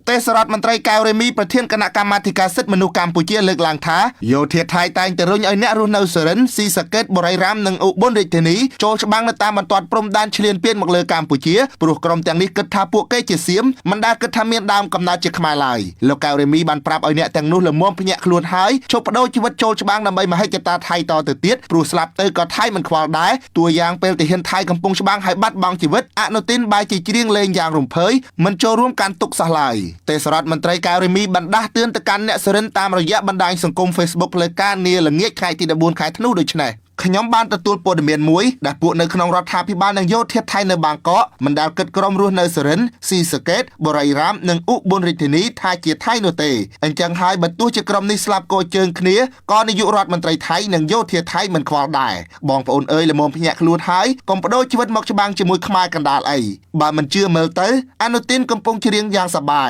់ទេសរដ្ឋមន្ត្រីកៅរេមីប្រធានគណៈកម្មាធិការសិទ្ធិមនុស្សកម្ពុជាលើកឡើងថាយោធាថៃតែងតែរុញឲ្យអ្នករស់នៅសុរិនស៊ីសាកេតបូរីរ៉ាមនិងអ៊ូប៊ុនរាជធានីចូលច្បាំងនៅតាមបន្ទាត់ព្រំដែនឈ្លានពានមកលើកម្ពុជាព្រោះក្រុមទាំងនេះគិតថាពួកគេជាសៀមមិនដែលគិតថាមានដើមកំណើតជាខ្មែរឡើយលោកកៅរេមីបានប្រាប់ឲ្យអ្នកទាំងនោះល្មមភ្ញាក់ខ្លួនហើយឈប់បដូរជីវិតចូលច្បាំងដើម្បីមហិច្ឆតាថៃតទៅទៀតព្រោះស្លាប់ទៅក៏ថៃមិនខ្វល់ដែរតួយ៉ាងពេលទាហានថៃកំពុងច្បាំងឲ្យបាត់បង់ជីវិតអនុទានបែរជាច្រៀងលេងយ៉ាងរំភើយមិនចូលរួមកាន់ទុក្ខសោះឡើយទេសរដ្ឋមន្ត្រីកៅរេមីបណ្ដាស់តឿនទៅកាន់អ្នកសុរិនតាមរយៈបណ្ដាញសង្គម Facebook ផ្លូវការនាល្ងាចថ្ងៃទី14ខែធ្នូដូចនេះខ្ញុំបានទទួលព័ត៌មានមួយដែលពួកនៅក្នុងរដ្ឋាភិបាលនិងយោធាថៃនៅបាងកកមិនដែលគិតក្រុមរស់នៅសុរិនស៊ីសាកេតបូរីរ៉ាមនិងអ៊ូប៊ុនរាជធានីថាជាថៃនោះទេអញ្ចឹងហើយបើទោះជាក្រុមនេះស្លាប់កោជើងគ្នាក៏នាយករដ្ឋមន្ត្រីថៃនិងយោធាថៃមិនខ្វល់ដែរបងប្អូនអើយល្មមភ្ញាក់ខ្លួនហើយកុំបដូរជីវិតមកច្បាំងជាមួយខ្មែរកណ្ដាលអីបើមិនជឿមើលទៅអនុទានកំពុងច្រៀងយ៉ាងសប្បា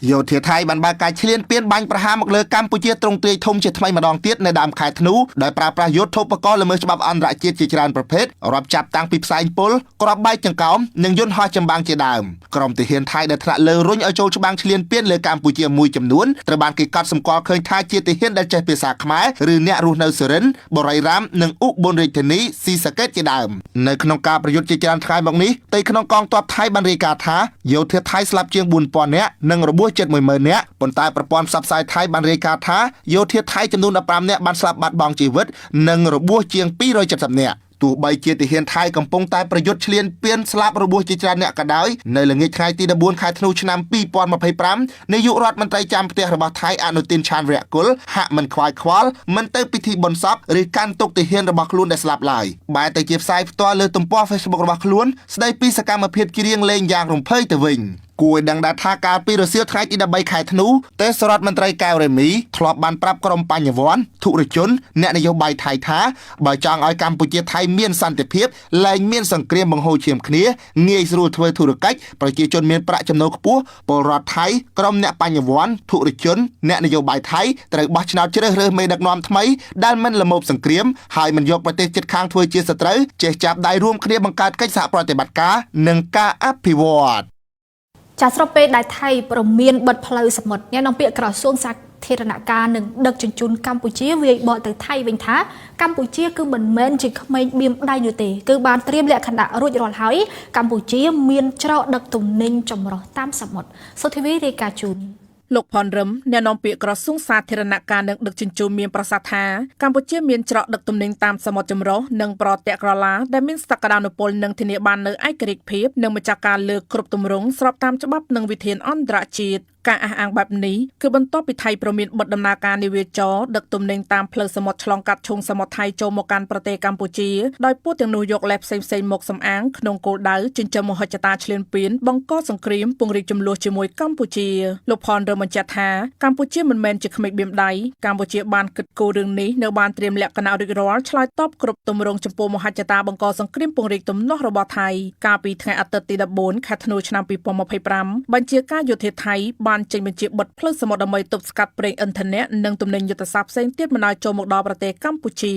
យយោធាថៃបានបើកការឈ្លានពានបាញ់ប្រហារមកលើកម្ពុជាទ្រង់ទ្រាយធំជាថ្មីម្ដងទៀតនៅដើមខែធ្នូដោយប្រើប្រាស់យុទ្ធោបករណ៍ល្មើសច្បាប់អន្តរជាតិជាច្រើនប្រភេទរាប់ចាប់តាំងពីផ្សែងពុលគ្រាប់បែកចង្កោមនិងយន្តហោះចម្បាំងជាដើមក្រុមទាហានថៃដែលថ្នាក់លើរុញឲ្យចូលច្បាំងឈ្លានពានលើកម្ពុជាមួយចំនួនត្រូវបានគេកត់សម្គាល់ឃើញថាជាទាហានដែលចេះភាសាខ្មែរឬអ្នករស់នៅសុរិនបូរីរ៉ាមនិងអ៊ូប៊ុនរាជធានីស៊ីសាកេតជាដើមនៅក្នុងការប្រយុទ្ធជាច្រើនថ្ងៃមកនេះទីក្នុងកងទ័ពថៃបានរាយការណ៍ថាយោធាថៃស្លាប់ជាង 4000 នាក់និងរបួសជិត 10000 នាក់ប៉ុន្តែប្រព័ន្ធផ្សព្វផ្សាយថៃបានរាយការណ៍ថាយោធាថៃចំនួន15នាក់បានស្លាប់បាត់បង់ជីវិតនិងរបួសជាង270នាក់ទោះបីជាទាហានថៃកំពុងតែប្រយុទ្ធឈ្លានពានស្លាប់របួសជាច្រើនអ្នកក៏ដោយនៅល្ងាចថ្ងៃទី14ខែធ្នូឆ្នាំ2025នាយករដ្ឋមន្ត្រីចាំផ្ទះរបស់ថៃអនុទានឆានវរៈគុលហាក់មិនខ្វាយខ្វល់មិនទៅពិធីបុណ្យសពឬកាន់ទុកទាហានរបស់ខ្លួនដែលស្លាប់ឡើយបែរទៅជាផ្សាយផ្ទាល់លើទំព័រ Facebook របស់ខ្លួនស្ដីពីសកម្មភាពច្រៀងលេងយ៉ាងរំភើយទៅវិញគួរដឹងដែរថាកាលពីរសៀលថ្ងៃទី13ខែធ្នូទេសរដ្ឋមន្ត្រីកៅរេមីធ្លាប់បានប្រាប់ក្រុមបញ្ញវន្តធុរជនអ្នកនយោបាយថៃថាបើចង់ឲ្យកម្ពុជាថៃមានសន្តិភាពលែងមានសង្គ្រាមបង្ហូរឈាមគ្នាងាយស្រួលធ្វើធុរកិច្ចប្រជាជនមានប្រាក់ចំណូលខ្ពស់ពលរដ្ឋថៃក្រុមអ្នកបញ្ញវន្តធុរជនអ្នកនយោបាយថៃត្រូវបោះឆ្នោតជ្រើសរើសមេដឹកនាំថ្មីដែលមិនល្មមសង្គ្រាមហើយមិនយកប្រទេសជិតខាងធ្វើជាសត្រូវចេះចាប់ដៃរួមគ្នាបង្កើតកិច្ចសហប្រតិបត្តិការនិងការអភិវឌ្ឍចាស្របពេលដែលថៃប្រមានបិទផ្លូវសមុទ្រអ្នកនាំពាក្យក្រសួងសាធារណការនិងដឹកជញ្ជូនកម្ពុជាវាយបកទៅថៃវិញថាកម្ពុជាគឺមិនមែនជាក្មេងបៀមដៃនោះទេគឺបានត្រៀមលក្ខណៈរួចរាល់ហើយកម្ពុជាមានច្រកដឹកទំនិញចម្រុះតាមសមុទ្រសុធីវីរាយការណ៍ជូនលោកផនរឹមអ្នកនាំពាក្យក្រសួងសាធារណការនិងដឹកជញ្ជូនមានប្រសាសន៍ថាកម្ពុជាមានច្រកដឹកទំនិញតាមសមុទ្រចម្រុះនិងប្រទាក់ក្រឡាដែលមានសក្តានុពលនិងធានាបាននូវឯករាជ្យភាពនិងម្ចាស់ការលើគ្រប់ទម្រង់ស្របតាមច្បាប់និងវិធានអន្តរជាតិការអះអាងបែបនេះគឺបន្ទាប់ពីថៃប្រមានបិទដំណើរការនាវាចរដឹកទំនិញតាមផ្លូវសមុទ្រឆ្លងកាត់ឈូងសមុទ្រថៃចូលមកកាន់ប្រទេសកម្ពុជាដោយពួកទាំងនោះយកលេសផ្សេងៗមកសំអាងក្នុងគោលដៅចិញ្ចឹមមហិច្ឆតាឈ្លានពានបង្កសង្គ្រាមពង្រីកចំនួនជាមួយកម្ពុជាលោកផនរឹមបញ្ជាក់ថាកម្ពុជាមិនមែនជាក្មេងបៀមដៃកម្ពុជាបានគិតគូររឿងនេះនៅបានត្រៀមលក្ខណៈរួចរាល់ឆ្លើយតបគ្រប់ទម្រង់ចំពោះមហិច្ឆតាបង្កសង្គ្រាមពង្រីកទំនាស់របស់ថៃកាលពីថ្ងៃអាទិត្យទី14ខែធ្នូឆ្នាំ2025បញ្ជាការយោធាថៃបានចេញបញ្ជាបិទផ្លូវសមុទ្រដើម្បីទប់ស្កាត់ប្រេងឥន្ធនៈនិងទំនិញយុទ្ធសាស្ត្រផ្សេងទៀតមិនឲ្យចូលមកដល់ប្រទេសកម្ពុជា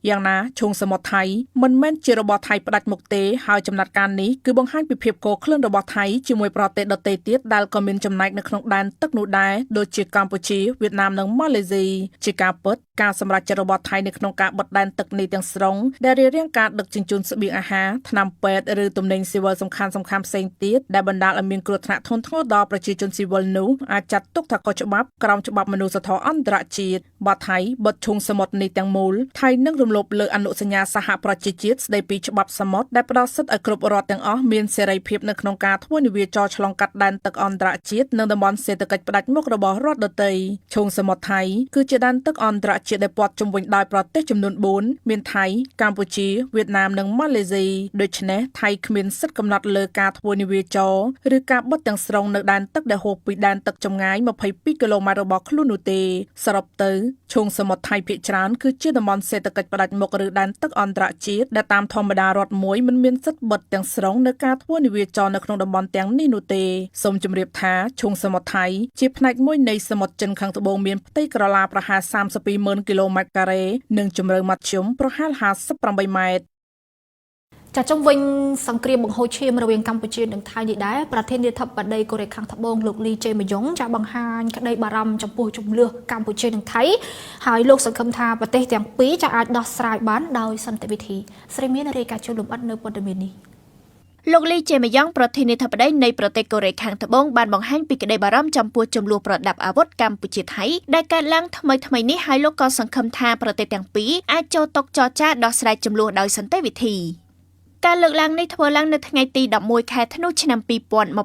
យ៉ាងណាឈូងសមុទ្រថៃមិនមែនជារបស់ថៃផ្ដាច់មុខទេហើយចំណាត់ការនេះគឺបង្ហាញពីភាពកក្លឿនរបស់ថៃជាមួយប្រទេសដទៃទៀតដែលក៏មានចំណែកនៅក្នុងដែនទឹកនោះដែរដូចជាកម្ពុជាវៀតណាមនិងម៉ាឡេស៊ីជាការពិតការសម្រេចចិត្តរបស់ថៃនៅក្នុងការបិទដែនទឹកនេះទាំងស្រុងដែលរារាំងការដឹកជញ្ជូនស្បៀងអាហារថ្នាំពេទ្យឬទំនិញស៊ីវិលសំខាន់ៗផ្សេងទៀតដែលបណ្ដាលឲ្យមានគ្រោះថ្នាក់ធ្ងន់ធ្ងរដល់ប្រជាជនស៊ីវិលនោះអាចចាត់ទុកថាខុសច្បាប់ក្រោមច្បាប់មនុស្សធម៌អន្តរជាតិបើថៃបិទឈូងសមុទ្រនេះទាំងមូលថៃនឹងរំលោភលើអនុសញ្ញាសហប្រជាជាតិស្តីពីច្បាប់សមុទ្រដែលផ្ដល់សិទ្ធិឲ្យគ្រប់រដ្ឋទាំងអស់មានសេរីភាពនៅក្នុងការធ្វើនាវាចរឆ្លងកាត់ដែនទឹកអន្តរជាតិនិងតំបន់សេដ្ឋកិច្ចផ្ដាច់មុខរបស់រដ្ឋដទៃឈូងសមុទ្រថៃគឺជាដែនទឹកអន្តរជាតិដែលព័ទ្ធជុំវិញដោយប្រទេសចំនួន4មានថៃកម្ពុជាវៀតណាមនិងម៉ាឡេស៊ីដូច្នេះថៃគ្មានសិទ្ធិកំណត់លើការធ្វើនាវាចរឬការបិទទាំងស្រុងនៅដែនទឹកដែលហួសពីដែនទឹកចម្ងាយ22គីឡូម៉ែត្ររបស់ខ្លួននោះទេសរុបទៅឈូងសមុទ្រថៃភាគច្រើនគឺជាតំបន់សេដ្ឋកិច្ចផ្ដាច់មុខឬដែនទឹកអន្តរជាតិដែលតាមធម្មតារដ្ឋមួយមិនមានសិទ្ធិបិទទាំងស្រុងនៅការធ្វើនាវាចរនៅក្នុងតំបន់ទាំងនេះនោះទេសូមជម្រាបថាឈូងសមុទ្រថៃជាផ្នែកមួយនៃសមុទ្រចិនខាងត្បូងមានផ្ទៃក្រឡាប្រហែល32,000គីឡូម៉ែត្រការ៉េនិងជម្រៅមធ្យមប្រហែល58ម៉ែត្រចាចុងវិញសង្គ្រាមបង្ហូរឈាមរវាងកម្ពុជានិងថៃនេះដែរប្រធានាធិបតីកូរ៉េខាងត្បូងលោកលីជេម៉ាយ៉ុងចាបង្ហាញក្តីបារម្ភចំពោះជំនឿកម្ពុជានិងថៃហើយលោកសង្ឃឹមថាប្រទេសទាំងពីរจะអាចដោះស្រាយបានដោយសន្តិវិធីស្រីមានរាយការណ៍ជូនលម្អិតនៅព័ត៌មាននេះលោកលីជេម៉ាយ៉ុងប្រធានាធិបតីនៃប្រទេសកូរ៉េខាងត្បូងបានបង្ហាញពីក្តីបារម្ភចំពោះចំនួនប្រដាប់អាវុធកម្ពុជាថៃដែលកើតឡើងថ្មីនេះហើយលោកក៏សង្ឃឹមថាប្រទេសទាំងពីរអាចចូលតុចរចាដោះស្រាយចំនួនដោយសន្តិវិធីការលើកឡើងនេះធ្វើឡើងនៅថ្ងៃទី11ខែធ្នូឆ្នាំ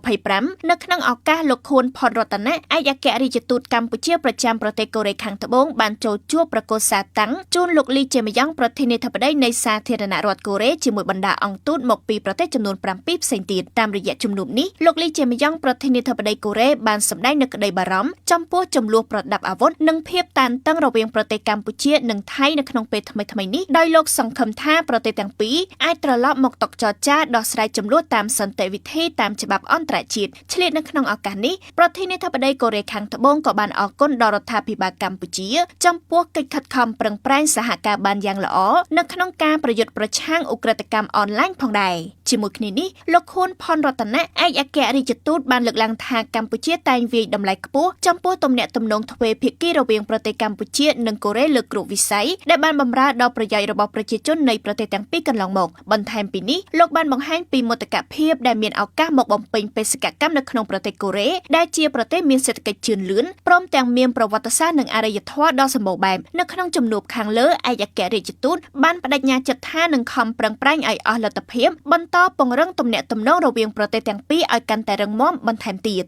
2025នៅក្នុងឱកាសលោកខួនផុនរតនៈឯកអគ្គរដ្ឋទូតកម្ពុជាប្រចាំប្រទេសកូរ៉េខាងត្បូងបានចូលជួបប្រកាសសារតាំងជូនលោកលីជេម៉ាយ៉ុងប្រធានាធិបតីនៃសាធារណរដ្ឋកូរ៉េជាមួយបណ្ដាអង្គទូតមកពីប្រទេសចំនួន7ផ្សេងទៀតតាមរយៈជំនុំនេះលោកលីជេម៉ាយ៉ុងប្រធានាធិបតីកូរ៉េបានសម្ដែងនូវក្តីបារម្ភចំពោះចំនួនប្រដាប់អាវុធនិងភាពតានតឹងរវាងប្រទេសកម្ពុជានិងថៃនៅក្នុងពេលថ្មីនេះដោយលោកសង្ឃឹមថាប្រទេសទាំងពីរអាចត្រឡប់មកតុចរចាដោះស្រាយចំនួនតាមសន្តិវិធីតាមច្បាប់អន្តរជាតិឆ្លៀតនៅក្នុងឱកាសនេះប្រធានាធិបតីកូរ៉េខាងត្បូងក៏បានអរគុណដល់រដ្ឋាភិបាលកម្ពុជាចំពោះកិច្ចខិតខំប្រឹងប្រែងសហការបានយ៉ាងល្អនៅក្នុងការប្រយុទ្ធប្រឆាំងឧក្រិដ្ឋកម្មអនឡាញផងដែរជាមួយគ្នានេះលោកខួនផុនរតនៈឯកអគ្គរដ្ឋទូតបានលើកឡើងថាកម្ពុជាតែងវាយតម្លៃខ្ពស់ចំពោះទំនាក់ទំនងទ្វេភាគីរវាងប្រទេសកម្ពុជានិងកូរ៉េលើគ្រប់វិស័យដែលបានបម្រើដល់ប្រយោជន៍របស់ប្រជាជននៃប្រទេសទាំងពីរកន្លងមកបន្ថែមពីនេះលោកបានបង្ហាញពីមោទកភាពដែលមានឱកាសមកបំពេញបេសកកម្មនៅក្នុងប្រទេសកូរ៉េដែលជាប្រទេសមានសេដ្ឋកិច្ចជឿនលឿនព្រមទាំងមានប្រវត្តិសាស្ត្រនិងអរិយធម៌ដ៏សម្បូរបែបនៅក្នុងជំនួបខាងលើឯកអគ្គរដ្ឋទូតបានបដិញ្ញាចិត្តថានឹងខំប្រឹងប្រែងឲ្យអស់លទ្ធភាពបន្តពង្រឹងទំនាក់ទំនងរវាងប្រទេសទាំងពីរឲ្យកាន់តែរឹងមាំបន្ថែមទៀត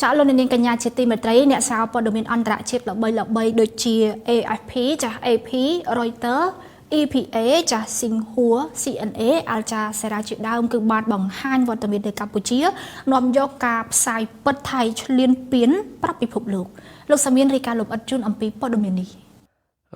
ចាលោកនាងកញ្ញាជាទីមេត្រីអ្នកសារព័ត៌មានអន្តរជាតិល្បីៗដូចជា AFP ចា AP Reuters EPA ចាស់ Xinhua CNA Al Jazeera ជាដើមគឺបានបង្ហាញវត្តមាននៅកម្ពុជានាំយកការផ្សាយពិតថៃឈ្លានពានប្រាប់ពិភពលោកសាមៀនរាយការណ៍លម្អិតជូនអំពីព័ត៌មាននេះ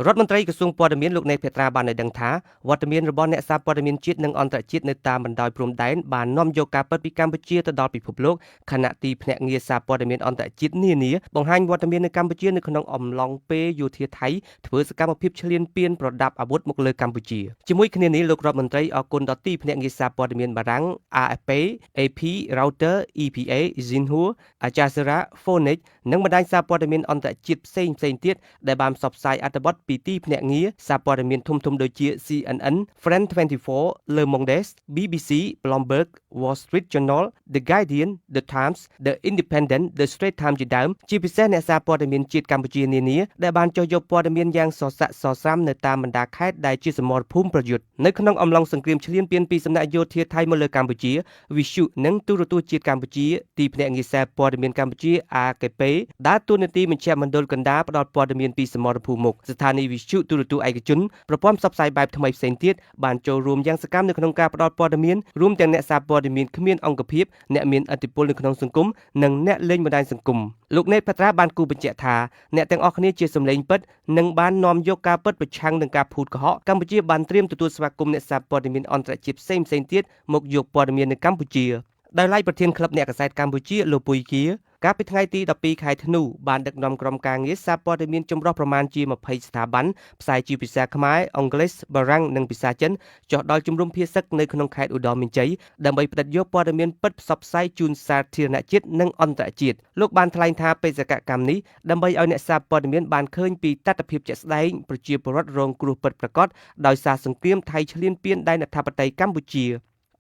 រដ្ឋមន្ត្រីក្រសួងព័ត៌មានលោកណេតភេត្រាបានឲ្យដឹងថាវត្តមានរបស់អ្នកសារព័ត៌មានជាតិនិងអន្តរជាតិនៅតាមបណ្ដោយព្រំដែនបាននាំយកការពិតពីកម្ពុជាទៅដល់ពិភពលោកខណៈទីភ្នាក់ងារសារព័ត៌មានអន្តរជាតិនានាបង្ហាញវត្តមាននៅកម្ពុជានៅក្នុងអំឡុងពេលយោធាថៃធ្វើសកម្មភាពឈ្លានពានប្រដាប់អាវុធមកលើកម្ពុជាជាមួយគ្នានេះលោករដ្ឋមន្ត្រីអគុណដល់ទីភ្នាក់ងារសារព័ត៌មានបារាំង AFP AP Reuters EPA Xinhua Al Jazeera Phoenix និងបណ្ដាញសារព័ត៌មានអន្តរជាតិផ្សេងទៀតដែលបានផ្សព្វផ្សាយអត្ថបទពីទីភ្នាក់ងារសារព័ត៌មានធំៗដូចជា CNN, France 24, Le Monde, BBC, Bloomberg, Wall Street Journal, The Guardian, The Times, The Independent, The Straits Times ជាដើមជាពិសេសអ្នកសារព័ត៌មានជាតិកម្ពុជានានាដែលបានចុះយកព័ត៌មានយ៉ាងសស័ក្តិសស្រាំនៅតាមបណ្ដាខេត្តដែលជាសមរភូមិប្រយុទ្ធនៅក្នុងអំឡុងសង្គ្រាមឈ្លានពានពីសំណាក់យោធាថៃមកលើកម្ពុជាវិទ្យុនិងទូរទស្សន៍ជាតិកម្ពុជាទីភ្នាក់ងារសារព័ត៌មានកម្ពុជា AKP ដើរតួនាទីមជ្ឈមណ្ឌលកណ្ដាលផ្ដល់ព័ត៌មានពីសមរភូមិមុខស្ថានីយ៍វិទ្យុទូរទស្សន៍ឯកជនប្រព័ន្ធផ្សព្វផ្សាយបែបថ្មីផ្សេងទៀតបានចូលរួមយ៉ាងសកម្មនៅក្នុងការផ្ដល់ព័ត៌មានរួមទាំងអ្នកសារព័ត៌មានគ្មានអង្គភាពអ្នកមានឥទ្ធិពលនៅក្នុងសង្គមនិងអ្នកលេងបណ្ដាញសង្គមលោកណេតផាត្រាបានគូបញ្ជាក់ថាអ្នកទាំងអស់គ្នាជាសម្លេងពិតនិងបាននាំយកការពិតប្រឆាំងនឹងការភូតកុហកកម្ពុជាបានត្រៀមទទួលស្វាគមន៍អ្នកសារព័ត៌មានអន្តរជាតិផ្សេងទៀតមកយកព័ត៌មាននៅកម្ពុជាដោយឡែកប្រធានក្លឹបអ្នកកាសែតកម្ពុជាលោកពុយគា កាលពីថ្ងៃទី12ខែធ្នូបានដឹកនាំក្រុមការងារសារព័ត៌មានចម្រុះប្រមាណជា20ស្ថាប័នផ្សាយជាភាសាខ្មែរអង់គ្លេសបារាំងនិងភាសាចិនចុះដល់ជំរំភាសឹកនៅក្នុងខេត្តឧត្តរមានជ័យដើម្បីផ្តិតយកព័ត៌មានពិតផ្សព្វផ្សាយជូនសាធារណជាតិនិងអន្តរជាតិលោកបានថ្លែងថាបេសកកម្មនេះដើម្បីឲ្យអ្នកសារព័ត៌មានបានឃើញពីតថភាពជាក់ស្ដែងប្រជាពលរដ្ឋរងគ្រោះពិតប្រាកដដោយសារសង្គ្រាមថៃឈ្លានពានដែនអធិបតេយ្យកម្ពុជា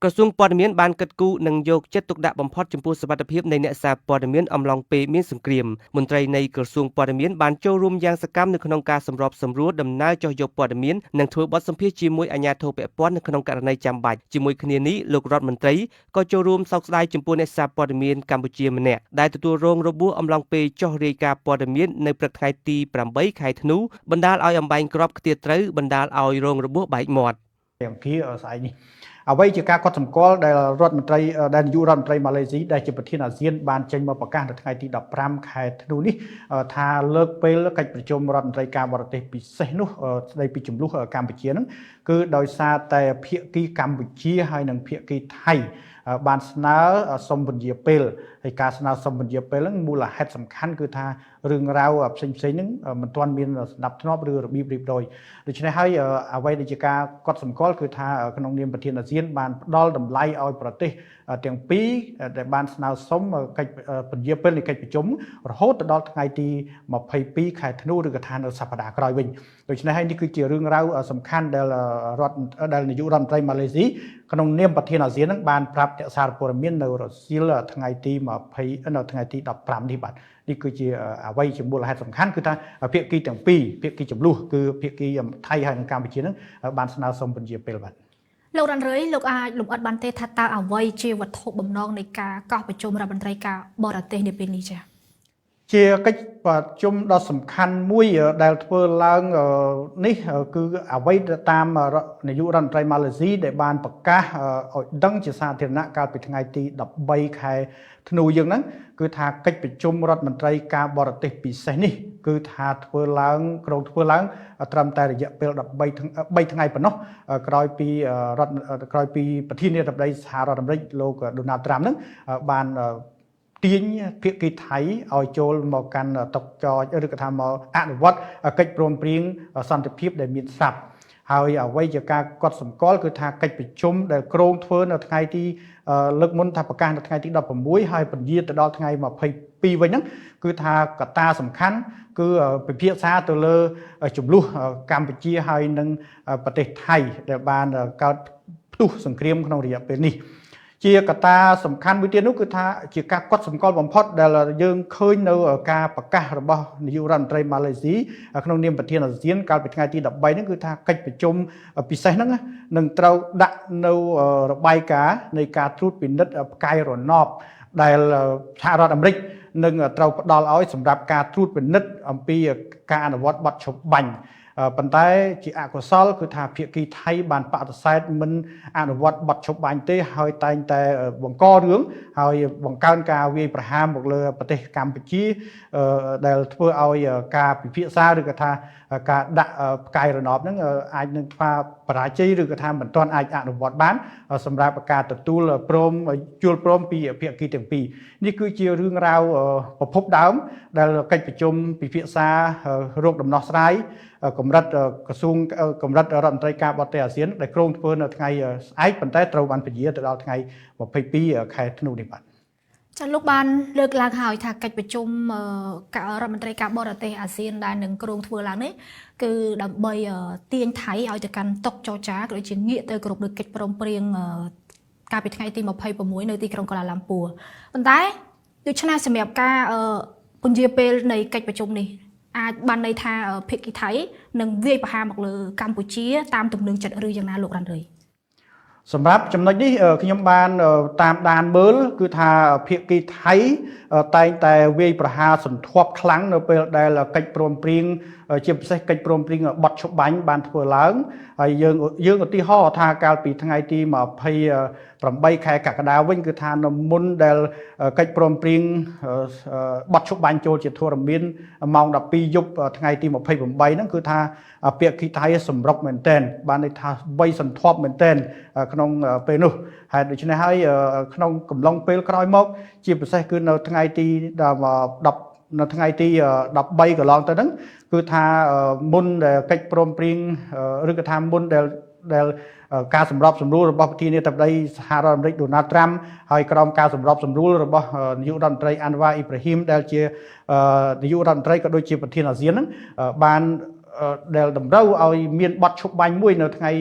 ក្រសួងព័ត៌មានបានគិតគូរនិងយកចិត្តទុកដាក់បំផុតចំពោះសុវត្ថិភាពនៃអ្នកសារព័ត៌មានអំឡុងពេលមានសង្គ្រាមមន្ត្រីនៃក្រសួងព័ត៌មានបានចូលរួមយ៉ាងសកម្មនៅក្នុងការសម្របសម្រួលដំណើរចុះយកព័ត៌មាននិងធ្វើបទសម្ភាសន៍ជាមួយអាជ្ញាធរពាក់ព័ន្ធនៅក្នុងករណីចាំបាច់ជាមួយគ្នានេះលោករដ្ឋមន្ត្រីក៏ចូលរួមសោកស្ដាយចំពោះអ្នកសារព័ត៌មានកម្ពុជាម្នាក់ដែលទទួលរងរបួសអំឡុងពេលចុះរាយការណ៍ព័ត៌មាននៅព្រឹកថ្ងៃទី8ខែធ្នូបណ្ដាលឲ្យអំបែងគ្រាប់ខ្ទាតត្រូវបណ្ដាលឲ្យរងរបួសបែកមាត់អង្គាស្អែកនេះអ្វីជាការកត់សម្គាល់ដែលរដ្ឋមន្ត្រីដែលនាយករដ្ឋមន្ត្រីម៉ាឡេស៊ីដែលជាប្រធានអាស៊ានបានចេញមកប្រកាសនៅថ្ងៃទី15ខែធ្នូនេះថាលើកពេលកិច្ចប្រជុំរដ្ឋមន្ត្រីការបរទេសពិសេសនោះស្ដីពីចំនួនកម្ពុជាហ្នឹងគឺដោយសារតែភាគីកម្ពុជាហើយនិងភាគីថៃបានស្នើសុំពន្យាពេលហើយការស្នើសុំពន្យាពេលហ្នឹងមូលហេតុសំខាន់គឺថារឿងរ៉ាវផ្សេងៗហ្នឹងមិនទាន់មានស្ដាប់ធ្នាប់ឬរបៀបរៀបរយដូច្នេះហើយអ្វីដែលជាការកត់សម្គាល់គឺថាក្នុងនាមប្រធានអាស៊ានបានផ្ដល់តម្លៃឲ្យប្រទេសទាំងពីរដែលបានស្នើសុំកិច្ចពន្យាពេលនៃកិច្ចប្រជុំរហូតដល់ថ្ងៃទី22ខែធ្នូឬក៏ថានៅសប្តាហ៍ក្រោយវិញដូច្នេះហើយនេះគឺជារឿងរ៉ាវសំខាន់ដែលនាយករដ្ឋមន្ត្រីម៉ាឡេស៊ីក្នុងនាមប្រធានអាស៊ាននឹងបានប្រាប់អ្នកសារព័ត៌មាននៅរសៀលថ្ងៃទី20នៅថ្ងៃទី15នេះបាទនេះគឺជាអ្វីជាមូលហេតុសំខាន់គឺថាភាគីទាំងពីរភាគីចំនួនគឺភាគីថៃហើយនិងកម្ពុជានឹងបានស្នើសុំពន្យាពេលបាទលោករ៉ាន់រ៉េលោកអាចលំអិតបានទេថាតើអ្វីជាវត្ថុបំណងនៃការកោះប្រជុំរដ្ឋមន្ត្រីការបរទេសនាពេលនេះចា៎ជាកិច្ចប្រជុំដ៏សំខាន់មួយដែលធ្វើឡើងនេះគឺអ្វីតាមនាយករដ្ឋមន្ត្រីម៉ាឡេស៊ីដែលបានប្រកាសឲ្យដឹងជាសាធារណៈកាលពីថ្ងៃទី13ខែធ្នូយើងហ្នឹងគឺថាកិច្ចប្រជុំរដ្ឋមន្ត្រីការបរទេសពិសេសនេះគឺថាធ្វើឡើងត្រឹមតែរយៈពេល3ថ្ងៃប៉ុណ្ណោះក្រោយពីប្រធានាធិបតីសហរដ្ឋអាមេរិកលោកដូណាល់ត្រាំហ្នឹងបានទាញភាគីថៃឲ្យចូលមកកាន់តុចរឬក៏ថាមកអនុវត្តកិច្ចព្រមព្រៀងសន្តិភាពដែលមានស្រាប់ហើយអ្វីជាការកត់សម្គាល់គឺថាកិច្ចប្រជុំដែលគ្រោងធ្វើនៅថ្ងៃទីលើកមុនថាប្រកាសនៅថ្ងៃទី16ហើយពន្យាទៅដល់ថ្ងៃ22វិញហ្នឹងគឺថាកត្តាសំខាន់គឺពិភាក្សាទៅលើចំនួនកម្ពុជាហើយនិងប្រទេសថៃដែលបានកើតផ្ទុះសង្គ្រាមក្នុងរយៈពេលនេះជាកត្តាសំខាន់មួយទៀតនោះគឺថាជាការកត់សម្គាល់បំផុតដែលយើងឃើញនៅការប្រកាសរបស់នាយករដ្ឋមន្ត្រីម៉ាឡេស៊ីក្នុងនាមប្រធានអាស៊ានកាលពីថ្ងៃទី13ហ្នឹងគឺថាកិច្ចប្រជុំពិសេសហ្នឹងនឹងត្រូវដាក់នៅរបាយការណ៍នៃការត្រួតពិនិត្យផ្កាយរណបដែលសហរដ្ឋអាមេរិកនឹងត្រូវផ្ដល់ឲ្យសម្រាប់ការត្រួតពិនិត្យអំពីការអនុវត្តបទឈប់បាញ់ប៉ុន្តែជាអកុសលគឺថាភាគីថៃបានបដិសេធមិនអនុវត្តបទឈប់បាញ់ទេហើយតែងតែបង្ករឿងហើយបង្កើនការវាយប្រហារមកលើប្រទេសកម្ពុជាដែលធ្វើឲ្យការពិភាក្សាឬក៏ថាការដាក់ផ្កាយរណបហ្នឹងអាចនឹងធ្វើបរាជ័យឬក៏ថាមិនទាន់អាចអនុវត្តបានសម្រាប់ការទទួលជួលព្រមពីភាគីទាំងពីរនេះគឺជារឿងរ៉ាវប្រភពដើមដែលកិច្ចប្រជុំពិភាក្សារោគដំណោះស្រាយកម្រិតក្រសួងកម្រិតរដ្ឋមន្ត្រីការបរទេសអាស៊ានដែលគ្រោងធ្វើនៅថ្ងៃស្អែកប៉ុន្តែត្រូវបានពន្យាទៅដល់ថ្ងៃ22ខែធ្នូនេះបាទចាលោកបានលើកឡើងហើយថាកិច្ចប្រជុំរដ្ឋមន្ត្រីការបរទេសអាស៊ានដែលនឹងគ្រោងធ្វើឡើងនេះគឺដើម្បីទាញថៃឲ្យទៅកាន់តុចរចាក៏ដូចជាងាកទៅគ្រប់លើកិច្ចព្រមព្រៀងកាលពីថ្ងៃទី26នៅទីក្រុងកូឡាឡាំពួរប៉ុន្តែដូច្នេះសម្រាប់ការពន្យាពេលនៃកិច្ចប្រជុំនេះអាចបានន័យថាភាគីថៃនឹងវាយប្រហារមកលើកម្ពុជាតាមទំនឹងចិត្តឬយ៉ាងណាលោករ៉ាន់រ៉េសម្រាប់ចំណុចនេះខ្ញុំបានតាមដានមើលគឺថាភាគីថៃតែងតែវាយប្រហារសន្ធាប់ខ្លាំងនៅពេលដែលកិច្ចព្រមព្រៀងជាពិសេសកិច្ចព្រមព្រៀងបទឈប់បាញ់បានធ្វើឡើងហើយយើងឧទាហរណ៍ថាកាលពីថ្ងៃទី 8 ខែកក្កដាវិញគឺថានៅមុនដែលកិច្ចព្រមព្រៀងបត់ឈប់បាញ់ចូលជាធរមានម៉ោង 12 យប់ថ្ងៃទី 28 ហ្នឹងគឺថាភាគីថៃសម្រុកមែនទែនបានន័យថាវ័យសន្ធប់មែនទែនក្នុងពេលនោះហើយដូច្នេះហើយក្នុងកំឡុងពេលក្រោយមកជាពិសេសគឺនៅថ្ងៃទី10នៅថ្ងៃទី 13 កន្លងទៅហ្នឹងគឺថាមុនដែលកិច្ចព្រមព្រៀងឬក៏ថាមុនដែលការសម្របសម្រួលរបស់ប្រធានាធិបតីសហរដ្ឋអាមេរិកដូណាល់ត្រាំហើយក្រោមការសម្របសម្រួលរបស់នាយករដ្ឋមន្ត្រីអាន់វ៉ាអ៊ីប្រាហ៊ីមដែលជានាយករដ្ឋមន្ត្រីក៏ដូចជាប្រធានអាស៊ានហ្នឹងបានដែលតម្រូវឲ្យមានបទឈប់បាញ់មួយនៅថ្ងៃ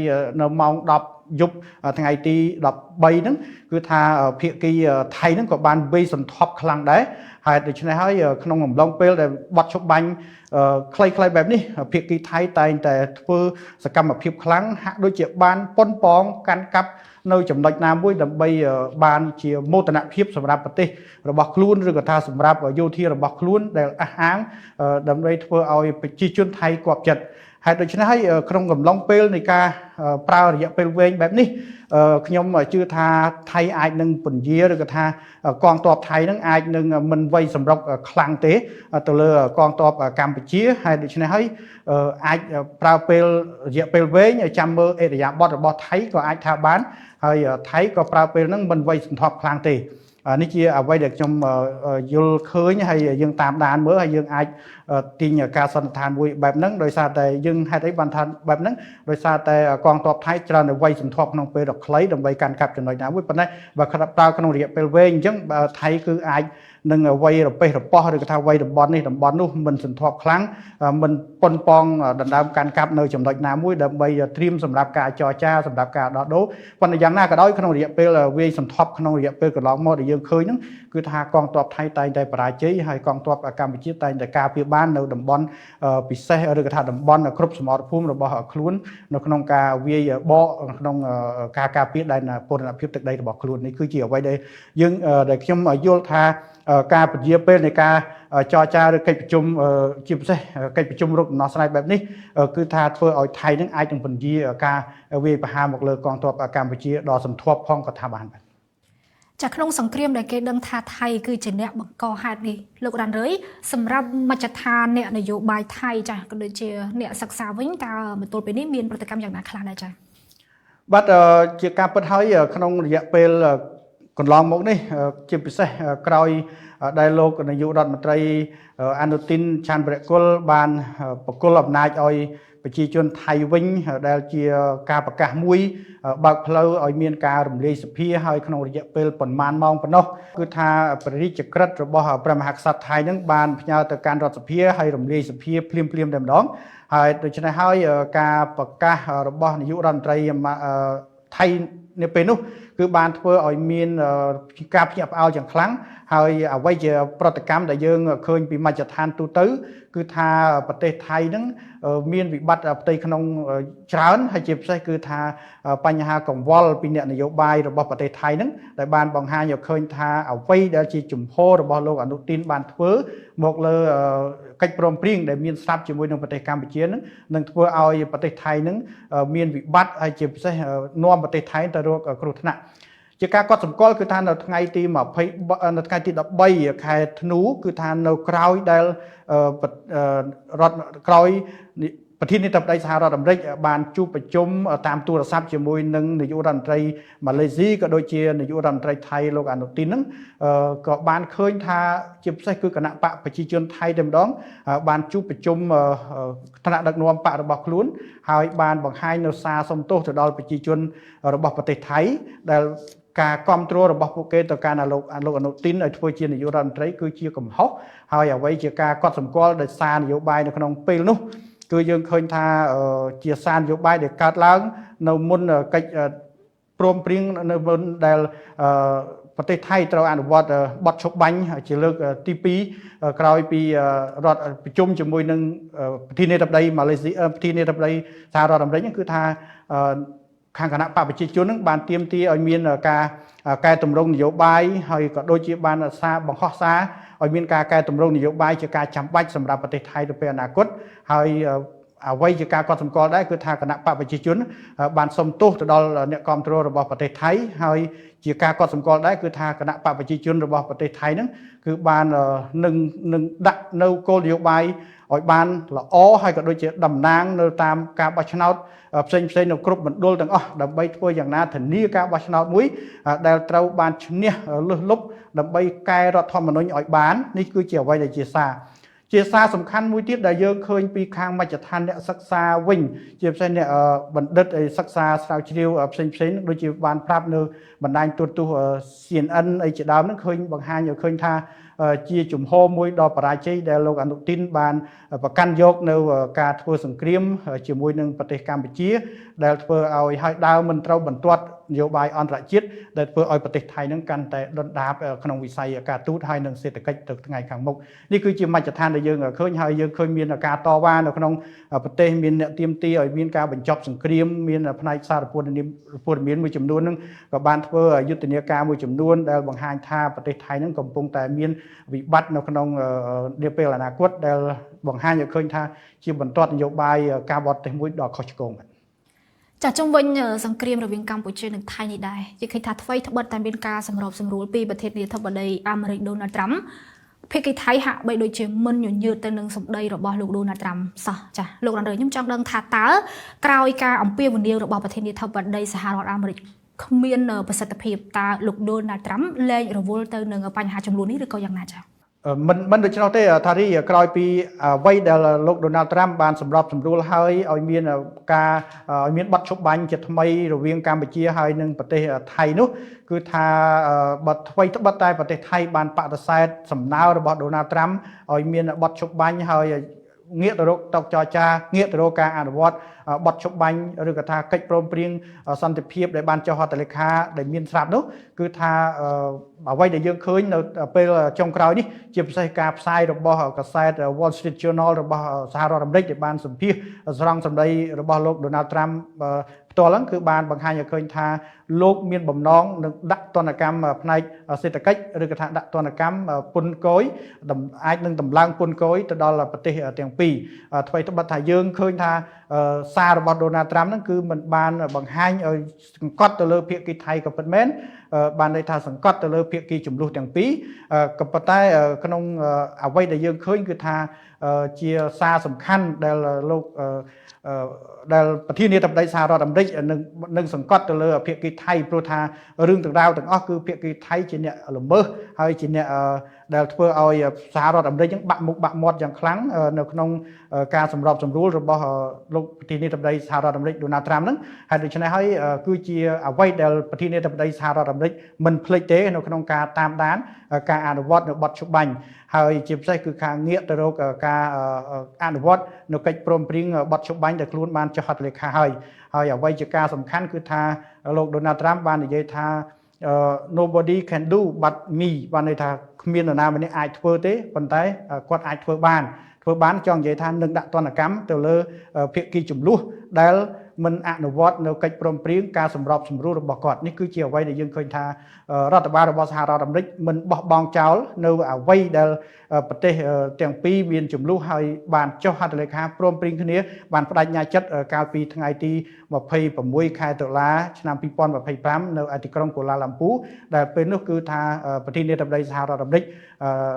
នៅម៉ោង 10 យប់ថ្ងៃទី 13 ហ្នឹងគឺថាភាគីថៃហ្នឹងក៏បានវេសន្ធប់ខ្លាំងដែរហើយដូច្នេះហើយក្នុងអំឡុងពេលដែលបទឈប់បាញ់ខ្លីៗបែបនេះភាគីថៃតែងតែធ្វើសកម្មភាពខ្លាំងហាក់ដូចជាបានប៉ុនប៉ងកាន់កាប់នៅចំណុចណាមួយដើម្បីបានជាមោទនភាពសម្រាប់ប្រទេសរបស់ខ្លួនឬក៏ថាសម្រាប់យោធារបស់ខ្លួនដែលអះអាងដើម្បីធ្វើឲ្យប្រជាជនថៃគាប់ចិត្តហើយដូច្នេះហើយក្នុងកំឡុងពេលនៃការប្រើរយៈពេលវែងបែបនេះខ្ញុំជឿថាថៃអាចនឹងពន្យាឬក៏ថាកងទ័ពថៃនឹងអាចនឹងមិនវ័យសម្រុកខ្លាំងទេទៅលើកងទ័ពកម្ពុជាហើយដូច្នេះហើយអាចប្រើពេលរយៈពេលវែងចាំមើលអេរយាប័តរបស់ថៃក៏អាចថាបានហើយថៃក៏ប្រើពេលហ្នឹងមិនវ័យសន្ធប់ខ្លាំងទេនេះជាអ្វីដែលខ្ញុំយល់ឃើញហើយយើងតាមដានមើលហើយយើងអាចទាញការសន្និដ្ឋានមួយបែបហ្នឹងដោយសារតែយើងហេតុអីបានថាបែបហ្នឹងដោយសារតែកងទ័ពថៃច្រើនតែវ័យសន្ធប់ក្នុងពេលដ៏ខ្លីដើម្បីកាន់កាប់ចំណុចណាមួយប៉ុន្តែបើប្រើក្នុងរយៈពេលវែងអញ្ចឹងថៃគឺអាចនឹងវ័យរពេះរប៉ោះឬក៏ថាវ័យតំបន់នេះតំបន់នោះមិនសន្ធប់ខ្លាំងមិនប៉ុនប៉ងដណ្ដើមកាន់កាប់នៅចំណុចណាមួយដើម្បីត្រៀមសម្រាប់ការចរចាសម្រាប់ការដោះដូរប៉ុន្តែយ៉ាងណាក៏ដោយក្នុងរយៈពេលវាយសន្ធប់ក្នុងរយៈពេលកន្លងមកដែលយើងឃើញហ្នឹងគឺថាកងទ័ពថៃតែងតែបរាជ័យហើយកងទ័ពកម្ពុជាតែងតែការពារបាននៅតំបន់ពិសេសឬក៏ថាតំបន់គ្រប់សមរភូមិរបស់ខ្លួននៅក្នុងការវាយបកក្នុងការការពារដែនពន្ធនភាពទឹកដីរបស់ខ្លួននេះគឺជាអ្វីដែលយើងដែលខ្ញុំយល់ថាការពន្យាពេលនៃការចរចាឬកិច្ចប្រជុំជាពិសេសកិច្ចប្រជុំរកដំណោះស្រាយបែបនេះគឺថាធ្វើឲ្យថៃនឹងអាចនឹងពន្យាការវាយប្រហារមកលើកងទ័ពកម្ពុជាដ៏សន្ធប់ផងក៏ថាបានបាទចាក្នុងសង្គ្រាមដែលគេដឹងថាថៃគឺជាអ្នកបង្កហេតុនេះលោករ៉ាន់រ៉ុយសម្រាប់មជ្ឈដ្ឋានអ្នកនយោបាយថៃចាក៏ដូចជាអ្នកសិក្សាវិញតើមកទល់ពេលនេះមានប្រតិកម្មយ៉ាងណាខ្លះដែរចាបាទជាការពិតហើយក្នុងរយៈពេលកន្លងមកនេះជាពិសេសក្រោយដែលលោកនាយករដ្ឋមន្ត្រីអនុទីនឆានវរៈគុលបានបកគលអំណាចឲ្យប្រជាជនថៃវិញដែលជាការប្រកាសមួយបើកផ្លូវឲ្យមានការរំលាយសភាហើយក្នុងរយៈពេលប្រមាណម៉ោងប៉ុណ្ណោះគឺថាព្រះរាជក្រឹត្យរបស់ព្រះមហាក្សត្រថៃនឹងបានផ្ញើទៅកាន់រដ្ឋសភាហើយរំលាយសភាភ្លាមតែម្ដងហើយដូច្នេះហើយការប្រកាសរបស់នាយករដ្ឋមន្ត្រីថៃនៅពេលនោះគឺបានធ្វើឲ្យមានការភ្ញាក់ផ្អើលយ៉ាងខ្លាំងហើយអ្វីជាប្រតិកម្មដែលយើងឃើញពីមជ្ឈដ្ឋានទូទៅគឺថាប្រទេសថៃហ្នឹងមានវិបត្តិផ្ទៃក្នុងច្រើនហើយជាពិសេសគឺថាបញ្ហាកង្វល់ពីអ្នកនយោបាយរបស់ប្រទេសថៃហ្នឹងដែលបានបង្ហាញឲ្យឃើញថាអ្វីដែលជាជំហររបស់លោកអនុទីនបានធ្វើមកលើកិច្ចព្រមព្រៀងដែលមានស្រាប់ជាមួយនឹងប្រទេសកម្ពុជាហ្នឹងនឹងធ្វើឲ្យប្រទេសថៃហ្នឹងមានវិបត្តិហើយជាពិសេសនាំប្រទេសថៃទៅរកគ្រោះថ្នាក់ជាការកត់សម្គាល់គឺថានៅថ្ងៃទី13ខែធ្នូគឺថានៅក្រោយដែលរដ្ឋក្រោយប្រធានាធិបតីសហរដ្ឋអាមេរិកបានជួបប្រជុំតាមទូរស័ព្ទជាមួយនឹងនាយករដ្ឋមន្ត្រីម៉ាឡេស៊ីក៏ដូចជានាយករដ្ឋមន្ត្រីថៃលោកអនុទីនហ្នឹងក៏បានឃើញថាជាពិសេសគឺគណៈបកប្រជាជនថៃតែម្ដងបានជួបប្រជុំថ្នាក់ដឹកនាំបករបស់ខ្លួនហើយបានបង្ហាញនៅសារសុំទោសទៅដល់ប្រជាជនរបស់ប្រទេសថៃដែលការគ្រប់គ្រងរបស់ពួកគេទៅកាន់លោកអនុទីនឲ្យធ្វើជានាយករដ្ឋមន្ត្រីគឺជាកំហុសហើយអ្វីជាការកត់សម្គាល់ដោយសារនយោបាយនៅក្នុងពេលនោះគឺយើងឃើញថាជាសារនយោបាយដែលកើតឡើងនៅមុនកិច្ចព្រមព្រៀងនៅមុនដែលប្រទេសថៃត្រូវអនុវត្តបទឈប់បាញ់ជាលើកទី2ក្រោយពីរដ្ឋប្រជុំជាមួយនឹងប្រធានាធិបតីម៉ាឡេស៊ីប្រធានាធិបតីសហរដ្ឋអាមេរិកគឺថាខាងគណៈបកប្រជាជននឹងបានទាមទារឲ្យមានការកែតម្រង់នយោបាយហើយក៏ដូចជាបានសារបង្ហោះសារឲ្យមានការកែតម្រង់នយោបាយជាការចាំបាច់សម្រាប់ប្រទេសថៃទៅពេលអនាគតហើយ អ្វីជាការកត់សម្គាល់ដែរគឺថាគណៈបកប្រជាជនបានសុំទោសទៅដល់អ្នកគ្រប់គ្រងរបស់ប្រទេសថៃហើយជាការកត់សម្គាល់ដែរគឺថាគណៈបកប្រជាជនរបស់ប្រទេសថៃហ្នឹងគឺបាននឹងដាក់នៅគោលនយោបាយឲ្យបានល្អហើយក៏ដូចជាតំណាងនៅតាមការបោះឆ្នោតផ្សេងនៅគ្រប់មណ្ឌលទាំងអស់ដើម្បីធ្វើយ៉ាងណាធានាការបោះឆ្នោតមួយដែលត្រូវបានឈ្នះលើសលប់ដើម្បីកែរដ្ឋធម្មនុញ្ញឲ្យបាននេះគឺជាអ្វីដែលជាសារសំខាន់មួយទៀតដែលយើងឃើញពីខាងមជ្ឈដ្ឋានអ្នកសិក្សាវិញជាពិសេសអ្នកបណ្ឌិតសិក្សាស្រាវជ្រាវផ្សេងដូចជាបានប្រាប់នៅបណ្ដាញទូរទស្សន៍ CNN អីជាដើមហ្នឹងឃើញបង្ហាញឲ្យឃើញថាជាជំហរមួយដ៏បរាជ័យដែលលោកអនុทิនបានប្រកាន់យកនៅការធ្វើសង្គ្រាមជាមួយនឹងប្រទេសកម្ពុជាដែលធ្វើឲ្យដើមមិនត្រូវបន្ទាត់នយោបាយអន្តរជាតិដែលធ្វើឲ្យប្រទេសថៃនឹងកាន់តែដុនដាបក្នុងវិស័យការទូតហើយនិងសេដ្ឋកិច្ចទៅថ្ងៃខាងមុខនេះគឺជាមជ្ឈដ្ឋានដែលយើងឃើញហើយយើងឃើញមានការតវ៉ានៅក្នុងប្រទេសមានអ្នកទាមទារឲ្យមានការបញ្ចប់សង្គ្រាមមានផ្នែកសារព័ត៌មានមួយចំនួននឹងក៏បានធ្វើយុទ្ធនាការមួយចំនួនដែលបង្ហាញថាប្រទេសថៃនឹងកំពុងតែមានវិបត្តិនៅក្នុងនាពេលអនាគតដែលបង្ហាញឲ្យឃើញថាជាបន្ទាត់នយោបាយការបរទេសមួយដ៏ខុសឆ្គងចាជុំវិញសង្គ្រាមរវាងកម្ពុជានិងថៃនេះដែរជាឃើញថាថ្មីត្បិតតែមានការសម្របសម្រួលពីប្រធានាធិបតីអាមេរិកដូណាល់ត្រាំភាគីថៃហាក់បីដូចជាមិនញញើតទៅនឹងសម្ដីរបស់លោកដូណាល់ត្រាំសោះចាលោករ៉ាន់រ៉ឺខ្ញុំចង់ដឹងថាតើក្រោយការអំពាវនាវរបស់ប្រធានាធិបតីសហរដ្ឋអាមេរិកគ្មានប្រសិទ្ធភាពតើលោកដូណាល់ត្រាំលែងរវល់ទៅនឹងបញ្ហាចំនួននេះឬក៏យ៉ាងណាចាមិនដូច្នោះទេថារីក្រោយពីអ្វីដែលលោកដូណាល់ត្រាំបានសម្របសម្រួលហើយឲ្យមានការឲ្យមានបទឈប់បាញ់ជាថ្មីរវាងកម្ពុជាហើយនិងប្រទេសថៃនោះគឺថាបទថ្មីត្បិតតែប្រទេសថៃបានបដិសេធសំណើរបស់ដូណាល់ត្រាំឲ្យមានបទឈប់បាញ់ហើយងាកទៅរកតុចរចាងាកទៅរកការអនុវត្តបទឈប់បាញ់ឬក៏ថាកិច្ចព្រមព្រៀងសន្តិភាពដែលបានចុះហត្ថលេខាដែលមានស្រាប់នោះគឺថាអ្វីដែលយើងឃើញនៅពេលចុងក្រោយនេះជាពិសេសការផ្សាយរបស់កាសែត Wall Street Journal របស់សហរដ្ឋអាមេរិកដែលបានសម្ភាសស្រង់សម្ដីរបស់លោក Donald Trump ផ្ទាល់ហ្នឹងគឺបានបង្ហាញឲ្យឃើញថាលោកមានបំណងនឹងដាក់ទណ្ឌកម្មផ្នែកសេដ្ឋកិច្ចឬក៏ថាដាក់ទណ្ឌកម្មពន្ធគយអាចនឹងតម្លើងពន្ធគយទៅដល់ប្រទេសទាំងពីរថ្មីត្បិតថាយើងឃើញថាសាររបស់ Donald Trump ហ្នឹងគឺមិនបានបង្ហាញឲ្យសង្កត់ទៅលើភាគីថៃក៏ពិតមែនបានន័យថាសង្កត់ទៅលើភាគីចំនួនទាំងពីរក៏ប៉ុន្តែក្នុងអ្វីដែលយើងឃើញគឺថាជាសារសំខាន់ដែលលោកដែលប្រធានាធិបតីសហរដ្ឋអាមេរិកនឹងសង្កត់ទៅលើភាគីថៃព្រោះថារឿងទាំងរ៉ាវទាំងអស់គឺភាគីថៃជាអ្នកល្មើសហើយជាអ្នកដែលធ្វើឲ្យសហរដ្ឋអាមេរិកនឹងបាក់មុខបាក់មាត់យ៉ាងខ្លាំងនៅក្នុងការសម្របសម្រួលរបស់លោកប្រធានាធិបតីសហរដ្ឋអាមេរិកដូណាល់ត្រាំហ្នឹងហើយដូច្នេះហើយគឺជាអ្វីដែលប្រធានាធិបតីសហរដ្ឋអាមេរិកមិនភ្លេចទេនៅក្នុងការតាមដានការអនុវត្តនៅបទច្បាញ់ហើយជាពិសេសគឺការងាកទៅរកការអនុវត្តនៅកិច្ចព្រមព្រៀងបទច្បាញ់ដែលខ្លួនបានចុះហត្ថលេខាហើយអ្វីជាការសំខាន់គឺថាលោក Donald Trump បាននិយាយថា nobody can do but me បានន័យថាគ្មាននរណាម្នាក់អាចធ្វើទេប៉ុន្តែគាត់អាចធ្វើបានចង់និយាយថានឹងដាក់ទណ្ឌកម្មទៅលើភាគីចំនួនដែលមិនអនុវត្តនៅកិច្ចព្រមព្រៀងការសម្របសម្រួលរបស់គាត់នេះគឺជាអ្វីដែលយើងឃើញថារដ្ឋបាលរបស់សហរដ្ឋអាមេរិកមិនបោះបង់ចោលនៅអ្វីដែលប្រទេសទាំងពីរមានចំនួនហើយបានចុះហត្ថលេខាព្រមព្រៀងគ្នាបានបដិញ្ញាចិត្តកាលពីថ្ងៃទី26ខែតុលាឆ្នាំ2025នៅឯទីក្រុងកូឡាឡាំពូដែលពេលនោះគឺថាប្រធានាធិបតីសហរដ្ឋអាមេរិក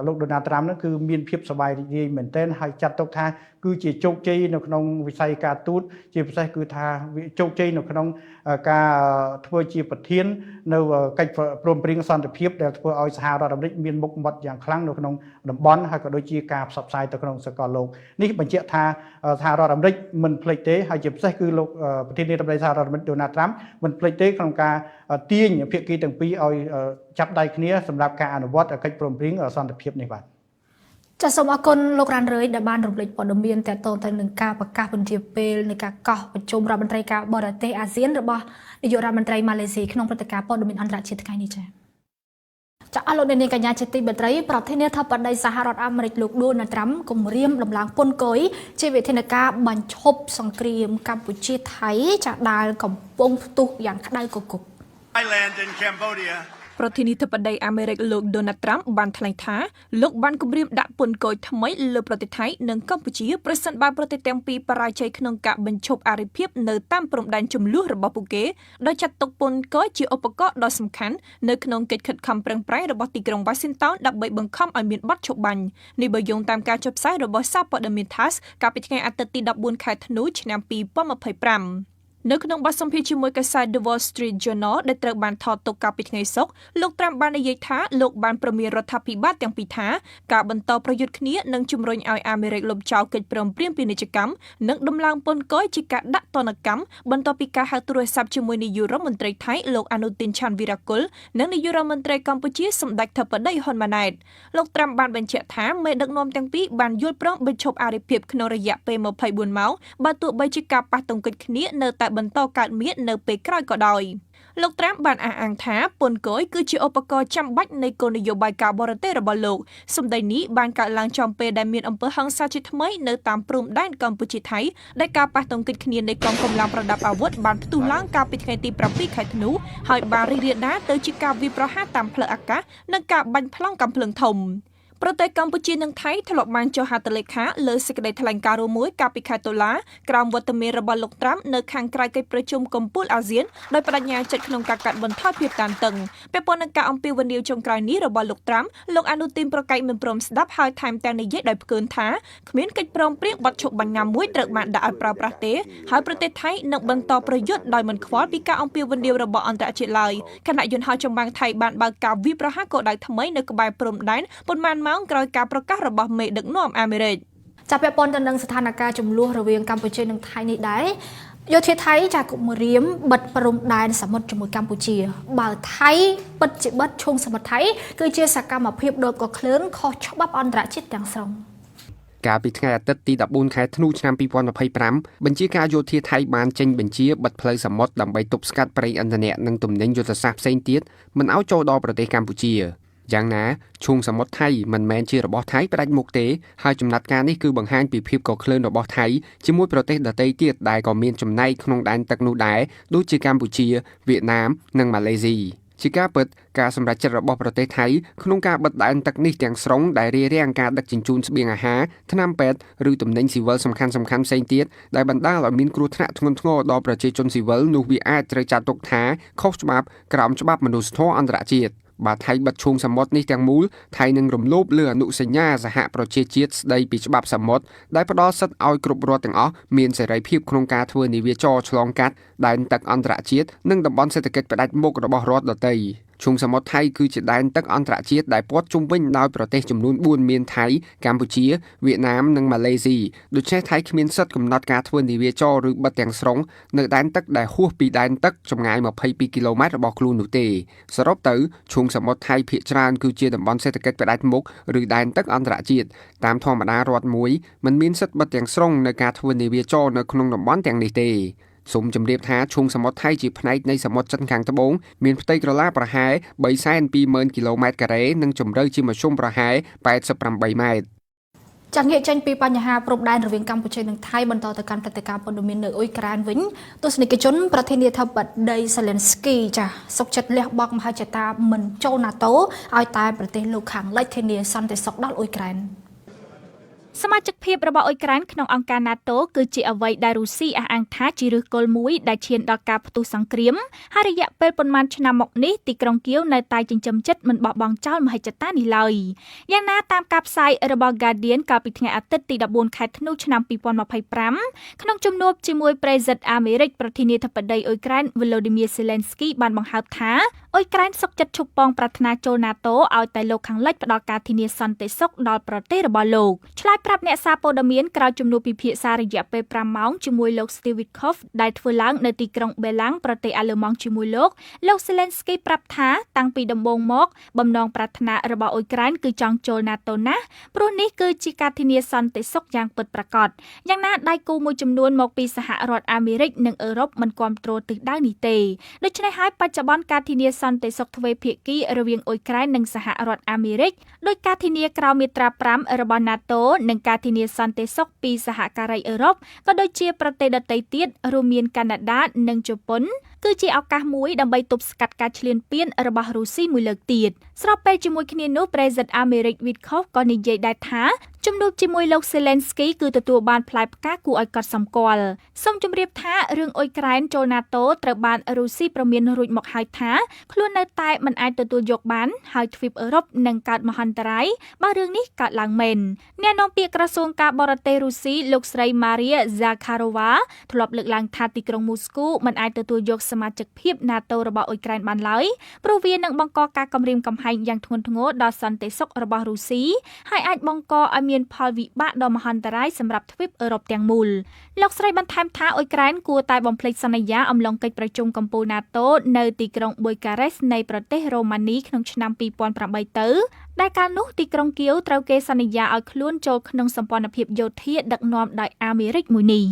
លោក Donald Trump នោះគឺមានភាពសប្បាយរីករាយមែនទែនហើយចាត់ទុកថាគឺជាជោគជ័យនៅក្នុងវិស័យការទូតជាពិសេសគឺថាជោគជ័យនៅក្នុងការធ្វើជាប្រធាននៅកិច្ចព្រមព្រៀងសន្តិភាពដែលធ្វើឲ្យសហរដ្ឋអាមេរិកមានមុខមាត់យ៉ាងខ្លាំងនៅក្នុងតំបន់ហើយក៏ដូចជាការផ្សព្វផ្សាយទៅក្នុងសកលលោកនេះបញ្ជាក់ថាសហរដ្ឋអាមេរិកមិនភ្លេចទេហើយជាពិសេសគឺលោកប្រធានាធិបតីសហរដ្ឋអាមេរិក Donald Trump មិនភ្លេចទេក្នុងការទាញភាគីទាំងពីរឲ្យចាប់ដៃគ្នាសម្រាប់ការអនុវត្តកិច្ចព្រមព្រៀងសន្តិភាពនេះបាទចាសសូមអរគុណលោករ៉ាន់រ៉ឺដែលបានរំលេចព័ត៌មានទាក់ទងទៅនឹងការប្រកាសពន្យាពេលនៃការកោះប្រជុំរដ្ឋមន្ត្រីការបរទេសអាស៊ានរបស់នាយករដ្ឋមន្ត្រីម៉ាឡេស៊ីក្នុងព្រឹត្តិការណ៍ព័ត៌មានអន្តរជាតិថ្ងៃនេះចា៎អស់លោកអ្នកនាងកញ្ញាជាទីមេត្រីប្រធានាធិបតីសហរដ្ឋអាមេរិកលោកដូណាល់ត្រាំគម្រាមដំឡើងពន្ធគយជាវិធានការបញ្ឈប់សង្គ្រាមកម្ពុជាថៃចាដែលកំពុងផ្ទុះយ៉ាងក្តៅគគុក Thailand and Cambodia ប្រធានាធិបតីអាមេរិកលោក Donald Trump បានថ្លែងថាលោកបានគម្រាមដាក់ពន្ធគយថ្មីលើប្រទេសថៃនិងកម្ពុជាប្រសិនបើប្រទេសទាំងពីរបរាជ័យក្នុងការបញ្ឈប់អារិភាពនៅតាមព្រំដែនជម្លោះរបស់ពួកគេដោយចាត់ទុកពន្ធគយជាឧបករណ៍ដ៏សំខាន់នៅក្នុងកិច្ចខិតខំប្រឹងប្រែងរបស់ទីក្រុង Washington ដើម្បីបង្ខំឲ្យមានបទឈប់បាញ់នេះបើយោងតាមការចុះផ្សាយរបស់សារព័ត៌មាន TASS កាលពីថ្ងៃអាទិត្យទី14 ខែធ្នូឆ្នាំ2025នៅក្នុងបទសម្ភាសន៍ជាមួយកាសែត The Wall Street Journal ដែលត្រូវបានថតទុកកាលពីថ្ងៃសុក្រលោក Trump បាននិយាយថាលោកបានប្រមានរដ្ឋាភិបាលទាំងពីរថាការបន្តប្រយុទ្ធគ្នានឹងជំរុញឲ្យអាមេរិកលុបចោលកិច្ចព្រមព្រៀងពាណិជ្ជកម្មនិងដំឡើងពន្ធគយជាការដាក់ទណ្ឌកម្មបន្ទាប់ពីការហៅទូរស័ព្ទជាមួយនាយករដ្ឋមន្ត្រីថៃលោកអនុទិន ឆាន់វីរ៉ាគុលនិងនាយករដ្ឋមន្ត្រីកម្ពុជាសម្ដេចធិបតីហ៊ុនម៉ាណែតលោក Trump បានបញ្ជាក់ថាមេដឹកនាំទាំងពីរបានយល់ព្រមបញ្ឈប់អារិភាពក្នុងរយៈពេល24ម៉ោងបើទោះបីជាការប៉ះទង្គិចគ្នានៅតែបន្តកើតមាននៅពេលក្រោយក៏ដោយលោក Trump បានអះអាងថាពន្ធគយគឺជាឧបករណ៍ចាំបាច់នៃគោលនយោបាយការបរទេសរបស់លោកសម្ដីនេះបានកើតឡើងចំពេលដែលមានអំពើហិង្សាជាថ្មីនៅតាមព្រំដែនកម្ពុជាថៃដែលការប៉ះទង្គិចគ្នានៃកងកម្លាំងប្រដាប់អាវុធបានផ្ទុះឡើងកាលពីថ្ងៃទី7 ខែធ្នូហើយបានរីករាលដាលទៅជាការវាយប្រហារតាមផ្លូវអាកាសនិងការបាញ់ប្លង់កាំភ្លើងធំប្រទេសកម្ពុជានិងថៃធ្លាប់បានចុះហត្ថលេខាលើសេចក្តីថ្លែងការណ៍រួមមួយកាលពីខែតុលាក្រោមវត្តមានរបស់លោក Trump នៅខាងក្រៅកិច្ចប្រជុំកំពូលអាស៊ានដោយបដិញ្ញាចិត្តក្នុងការកាត់បន្ថយភាពតានតឹងពាក់ព័ន្ធនឹងការអំពាវនាវចុងក្រោយនេះរបស់លោក Trump លោកអនុទិនប្រកែកមិនព្រមស្ដាប់ហើយថែមទាំងនិយាយដោយផ្កើនថាគ្មានកិច្ចព្រមព្រៀងបទឈប់បាញ់ណាមួយត្រូវបានដាក់ឲ្យប្រើប្រាស់ទេហើយប្រទេសថៃនឹងបន្តប្រយុទ្ធដោយមិនខ្វល់ពីការអំពាវនាវរបស់អន្តរជាតិឡើយខណៈយន្តហោះចម្បាំងថៃបានបើកការវាយប្រហារគោលដៅថ្មីនៅក្បែរព្រំដែនប៉ុន្មានម៉ោងក្រោយការប្រកាសរបស់មេដឹកនាំអាមេរិកចាប់ពាក់ព័ន្ធទៅនឹងស្ថានភាពចំនួនរវាងកម្ពុជានិងថៃនេះដែរយោធាថៃចាគម្រាមបិទព្រំដែនសមុទ្រជាមួយកម្ពុជាបើថៃពិតជាបិទឈូងសមុទ្រថៃគឺជាសកម្មភាពដូចកក្លឿនខុសច្បាប់អន្តរជាតិទាំងស្រុងកាលពីថ្ងៃអាទិត្យទី14ខែធ្នូឆ្នាំ2025បញ្ជាការយោធាថៃបានចេញបញ្ជាបិទផ្លូវសមុទ្រដើម្បីទប់ស្កាត់ប្រេងឥន្ធនៈនិងទំនិញយុទ្ធសាស្ត្រផ្សេងទៀតមិនឲ្យចូលដល់ប្រទេសកម្ពុជាយ៉ាងណាឈូងសមុទ្រថៃមិនមែនជារបស់ថៃផ្ដាច់មុខទេហើយចំណាត់ការនេះគឺបង្ហាញពីភាពកក្លឿនរបស់ថៃជាមួយប្រទេសដទៃទៀតដែលក៏មានចំណែកក្នុងដែនទឹកនោះដែរដូចជាកម្ពុជាវៀតណាមនិងម៉ាឡេស៊ីជាការពិតការសម្រេចចិត្តរបស់ប្រទេសថៃក្នុងការបិទដែនទឹកនេះទាំងស្រុងដែលរារាំងការដឹកជញ្ជូនស្បៀងអាហារថ្នាំពេទ្យឬទំនិញស៊ីវិលសំខាន់ៗផ្សេងទៀតដែលបណ្ដាលឲ្យមានគ្រោះថ្នាក់ធ្ងន់ធ្ងរដល់ប្រជាជនស៊ីវិលនោះវាអាចត្រូវចាត់ទុកថាខុសច្បាប់ក្រោមច្បាប់មនុស្សធម៌អន្តរជាតិបើថៃបិទឈូងសមុទ្រនេះទាំងមូលថៃនឹងរំលោភលើអនុសញ្ញាសហប្រជាជាតិស្ដីពីច្បាប់សមុទ្រដែលផ្ដល់សិទ្ធិឲ្យគ្រប់រដ្ឋទាំងអស់មានសេរីភាពក្នុងការធ្វើនាវាចរឆ្លងកាត់ដែនទឹកអន្តរជាតិនិងតំបន់សេដ្ឋកិច្ចផ្ដាច់មុខរបស់រដ្ឋដទៃឈូងសមុទ្រថៃគឺជាដែនទឹកអន្តរជាតិដែលព័ទ្ធជុំវិញដោយប្រទេសចំនួន4មានថៃកម្ពុជាវៀតណាមនិងម៉ាឡេស៊ីដូច្នេះថៃគ្មានសិទ្ធិកំណត់ការធ្វើនាវាចរឬបិទទាំងស្រុងនៅដែនទឹកដែលហួសពីដែនទឹកចម្ងាយ22គីឡូម៉ែត្ររបស់ខ្លួននោះទេសរុបទៅឈូងសមុទ្រថៃភាគច្រើនគឺជាតំបន់សេដ្ឋកិច្ចផ្ដាច់មុខឬដែនទឹកអន្តរជាតិតាមធម្មតារដ្ឋមួយមិនមានសិទ្ធិបិទទាំងស្រុងនៅការធ្វើនាវាចរនៅក្នុងតំបន់ទាំងនេះទេសូមជម្រាបថាឈូងសមុទ្រថៃជាផ្នែកនៃសមុទ្រចិនខាងត្បូងមានផ្ទៃក្រឡាប្រហែល 320,000 គីឡូម៉ែត្រការ៉េនិងជម្រៅជាមធ្យមប្រហែល 88 ម៉ែត្រចាងាកចេញពីបញ្ហាព្រំដែនរវាងកម្ពុជានិងថៃបន្តទៅកាន់ព្រឹត្តិការណ៍ព័ត៌មាននៅអ៊ុយក្រែនវិញទស្សនិកជនប្រធានាធិបតី Zelensky ចាសុកចិត្តលះបង់មហិច្ឆតាមិនចូល NATO ឲ្យតែប្រទេសលោកខាងលិចធានាសន្តិសុខដល់អ៊ុយក្រែនសមាជិកភាពរបស់អ៊ុយក្រែនក្នុងអង្គការ NATO គឺជាអ្វីដែលរុស្ស៊ីអះអាងថាជាឫសគល់មួយដែលឈានដល់ការផ្ទុះសង្គ្រាមហើយរយៈពេលប៉ុន្មានឆ្នាំមកនេះទីក្រុងគៀវនៅតែចិញ្ចឹមចិត្តមិនបោះបង់ចោលមហិច្ឆតានេះឡើយយ៉ាងណាតាមការផ្សាយរបស់ Guardian កាលពីថ្ងៃអាទិត្យទី14ខែធ្នូឆ្នាំ2025ក្នុងជំនួបជាមួយប្រេសិតអាមេរិកប្រធានាធិបតីអ៊ុយក្រែន Volodymyr Zelensky បានបង្ហើបថាអ៊ុយក្រែនសុខចិត្តឈប់ប៉ងប្រាថ្នាចូល NATO ឲ្យតែលោកខាងលិចផ្ដល់ការធានាសន្តិសុខដល់ប្រទេសរបស់លោកឆ្លើយប្រាប់អ្នកសារព័ត៌មានក្រោយជំនួបពិភាក្សារយៈពេល5ម៉ោងជាមួយលោក Steve Witkoff ដែលធ្វើឡើងនៅទីក្រុង Belang ប្រទេសអាល្លឺម៉ង់ជាមួយលោក Zelensky ប្រាប់ថាតាំងពីដំបូងមកបំណងប្រាថ្នារបស់អ៊ុយក្រែនគឺចង់ចូល NATO ណាស់ព្រោះនេះគឺជាការធានាសន្តិសុខយ៉ាងពិតប្រាកដយ៉ាងណាដៃគូមួយចំនួនមកពីសហរដ្ឋអាមេរិកនិងអឺរ៉ុបមិនគាំទ្រទិសដៅនេះទេដូច្នេះហើយបច្ចុប្បន្នការធានាសន្តិសុខទ្វេភាគីរវាងអ៊ុយក្រែននិងសហរដ្ឋអាមេរិកដោយការធានាក្រោមមាត្រា5របស់ NATO និងការធានាសន្តិសុខពីសហការីអឺរ៉ុបក៏ដូចជាប្រទេសដទៃទៀតរួមមានកាណាដានិងជប៉ុន គឺជាឱកាសមួយដើម្បីទប់ស្កាត់ការឈ្លានពានរបស់រុស្ស៊ីមួយលើកទៀតស្របពេលជាមួយគ្នានោះប្រេសិដអាមេរិកវីតខូវក៏និយាយដែរថាជំនួបជាមួយលោកសេឡេនស្គីគឺទទួលបានផ្លែផ្កាគួរឲ្យកត់សម្គាល់សូមជម្រាបថារឿងអ៊ុយក្រែនចូល NATO ត្រូវបានរុស្ស៊ីប្រមានរួចមកហើយថាខ្លួននៅតែមិនអាចទទួលយកបានហើយទ្វីបអឺរ៉ុបនឹងកើតមហន្តរាយបើរឿងនេះកើតឡើងមែនអ្នកនាំពាក្យក្រសួងការបរទេសរុស្ស៊ីលោកស្រី Maria Zakharova ធ្លាប់លើកឡើងថាទីក្រុងមូស្គូមិនអាចទទួលយកសមាជិកភាព NATO របស់អ៊ុយក្រែនបានឡើយព្រោះវានឹងបង្កការគំរាមកំហែងយ៉ាងធ្ងន់ធ្ងរដល់សន្តិសុខរបស់រុស្ស៊ីហើយអាចបង្កឲ្យមានផលវិបាកដ៏មហន្តរាយសម្រាប់ទ្វីបអឺរ៉ុបទាំងមូលលោកស្រីបន្ថែមថាអ៊ុយក្រែនគួរតែបំភ្លេចសន្យាអំឡុងកិច្ចប្រជុំកំពូល NATO នៅទីក្រុងប៊ុយការ៉េសនៃប្រទេសរ៉ូម៉ានីក្នុងឆ្នាំ2008ទៅដែលកាលនោះទីក្រុងគៀវត្រូវគេសន្យាឲ្យខ្លួនចូលក្នុងសម្ព័ន្ធភាពយោធាដឹកនាំដោយអាមេរិកមួយនេះ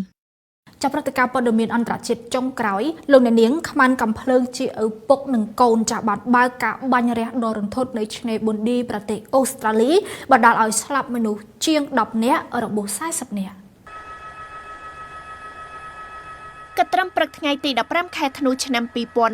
ចាប់ព្រឹត្តិការណ៍ព័ត៌មានអន្តរជាតិចុងក្រោយលោកអ្នកនាងខ្មាន់កំភ្លើងជាឪពុកនិងកូនចាស់បានបើកការបាញ់រះដ៏រន្ធត់នៅឆ្នេរប៊ុនឌីប្រទេសអូស្ត្រាលីបណ្ដាលឲ្យស្លាប់មនុស្សជាង10នាក់របួស40នាក់កត្រឹមព្រឹកថ្ងៃទី15ខែធ្នូឆ្នាំ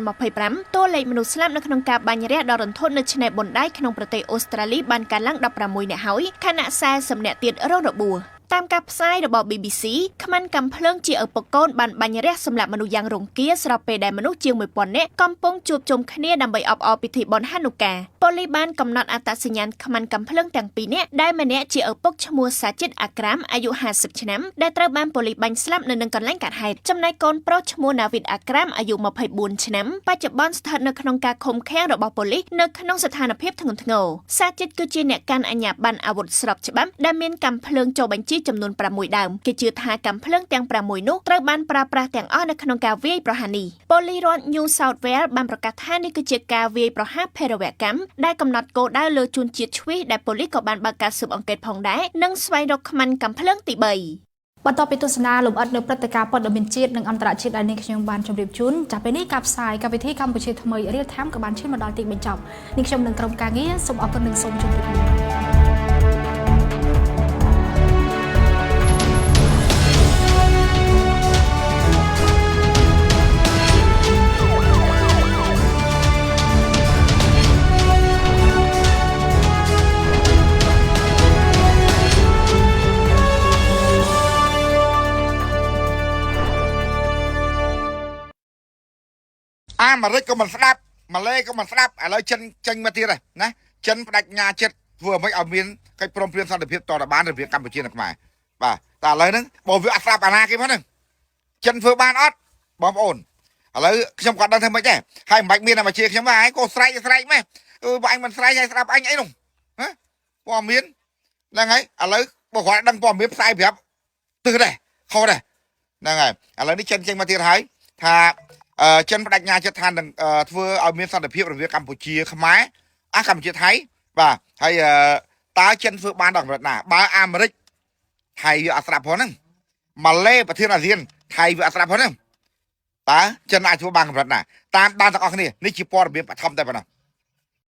2025តួលេខមនុស្សស្លាប់នៅក្នុងការបាញ់រះដ៏រន្ធត់នៅឆ្នេរប៊ុនដៃក្នុងប្រទេសអូស្ត្រាលីបានកើនឡើង16នាក់ហើយខណៈ40នាក់ទៀតរងរបួសតាមការផ្សាយរបស់ BBC ខ្មាន់កំភ្លើងជាឪពុកកូនបានបាញ់រះសម្លាប់មនុស្សយ៉ាងរង្គាលស្របពេលដែលមនុស្សជាង 1000 នាក់កំពុងជួបជុំគ្នាដើម្បីអបអរពិធីបុណ្យហានូកាប៉ូលីសបានកំណត់អត្តសញ្ញាណខ្មាន់កំភ្លើងទាំងពីរនាក់ដែលម្នាក់ជាឪពុកឈ្មោះសាជិតអាក្រាមអាយុ50ឆ្នាំដែលត្រូវបានប៉ូលីសបាញ់ស្លាប់នៅនឹងកន្លែងកើតហេតុចំណែកកូនប្រុសឈ្មោះណាវីតអាក្រាមអាយុ24ឆ្នាំបច្ចុប្បន្នស្ថិតនៅក្នុងការឃុំឃាំងរបស់ប៉ូលីសនៅក្នុងស្ថានភាពធ្ងន់ធ្ងរសាជិតគឺជាអ្នកកាន់អាជ្ញាប័ណ្ណអាវុធស្របច្បាប់ដែលមានកាំភ្លើងចូលបញ្ជីចំនួន6ដើមគេជឿថាកាំភ្លើងទាំង6នោះត្រូវបានប្រើប្រាស់ទាំងអស់នៅក្នុងការវាយប្រហារនេះប៉ូលីសរដ្ឋ New South Wales បានប្រកាសថានេះគឺជាការវាយប្រហារភេរវកម្មដែលកំណត់គោលដៅលើជនជាតិឆ្វេងដែលប៉ូលីសក៏បានបើកការស៊ើបអង្កេតផងដែរនិងស្វែងរកខ្មាន់កាំភ្លើងទី3បន្ទាប់ពីទស្សនាលំអិតនៅព្រឹត្តិការណ៍ព័ត៌មានជាតិនិងអន្តរជាតិដែលនេះខ្ញុំបានជម្រាបជូនចាប់ពេលនេះការផ្សាយកម្មវិធីកម្ពុជាថ្មី Real Time ក៏បានឈានមកដល់ទីបញ្ចប់នេះខ្ញុំនិងក្រុមការងារសូមអរគុណនិងសូមជម្រាបលាអាមេរិកក៏មិនស្ដាប់ម៉ាឡេក៏មិនស្ដាប់ឥឡូវចិនចេញមកទៀតហើយណាចិនបដិញ្ញាចិត្តធ្វើឲ្យឲ្យមានកិច្ចព្រមព្រៀងសន្តិភាពតទៅបានរវាងកម្ពុជានិងខ្មែរបាទតែឥឡូវហ្នឹងបើវាអត់ស្ដាប់អាណាគេមកហ្នឹងចិនធ្វើបានអត់បងប្អូនឥឡូវខ្ញុំក៏ដឹងថាមិនដែរហើយមិនបាច់មានតែមកជាខ្ញុំដែរក៏ស្រែកម៉េះបើអញមិនស្រែកហើយស្ដាប់អញអីនោះណាព័ត៌មានហ្នឹងហើយឥឡូវបើគាត់ដឹងព័ត៌មានផ្សាយប្រាប់ទិសដែរខុសដែរហ្នឹងហើយឥឡូវនេះចិនចេញមកទៀតហើយថាចិនបដិញ្ញាចិត្តថានឹងធ្វើឲ្យមានសន្តិភាពរវាងកម្ពុជាខ្មែរកម្ពុជាថៃបាទហើយតើចិនធ្វើបានដល់កម្រិតណាបើអាមេរិកថៃវាអត់ស្ដាប់ផងហ្នឹងម៉ាឡេប្រធានអាស៊ានថៃវាអត់ស្ដាប់ផងហ្នឹងតើចិនអាចធ្វើបានកម្រិតណាតាមបានទាំងអស់គ្នានេះជាព័ត៌មានបឋមតែប៉ុណ្ណោះ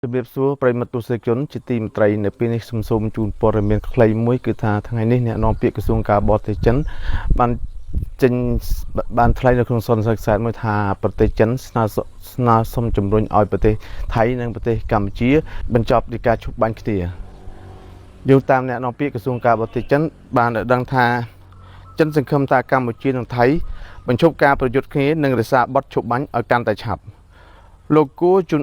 ជំរាបសួរប្រិមត្តទស្សនិកជនជាទីមេត្រីនៅពេលនេះសូមជូនព័ត៌មានខ្លីមួយគឺថាថ្ងៃនេះអ្នកនាំពាក្យក្រសួងការបរទេសចិនបានថ្លែងនៅក្នុងសន្និសីទមួយថាប្រទេសចិនស្នើសុំជំរុញឲ្យប្រទេសថៃនិងប្រទេសកម្ពុជាបញ្ចប់ពីការឈប់បាញ់គ្នាយោងតាមអ្នកនាំពាក្យក្រសួងការបរទេសចិនបានដឹងថាចិនសង្ឃឹមថាកម្ពុជានិងថៃបញ្ឈប់ការប្រយុទ្ធគ្នានិងរក្សាបទឈប់បាញ់ឲ្យកាន់តែឆាប់លោកគូជុន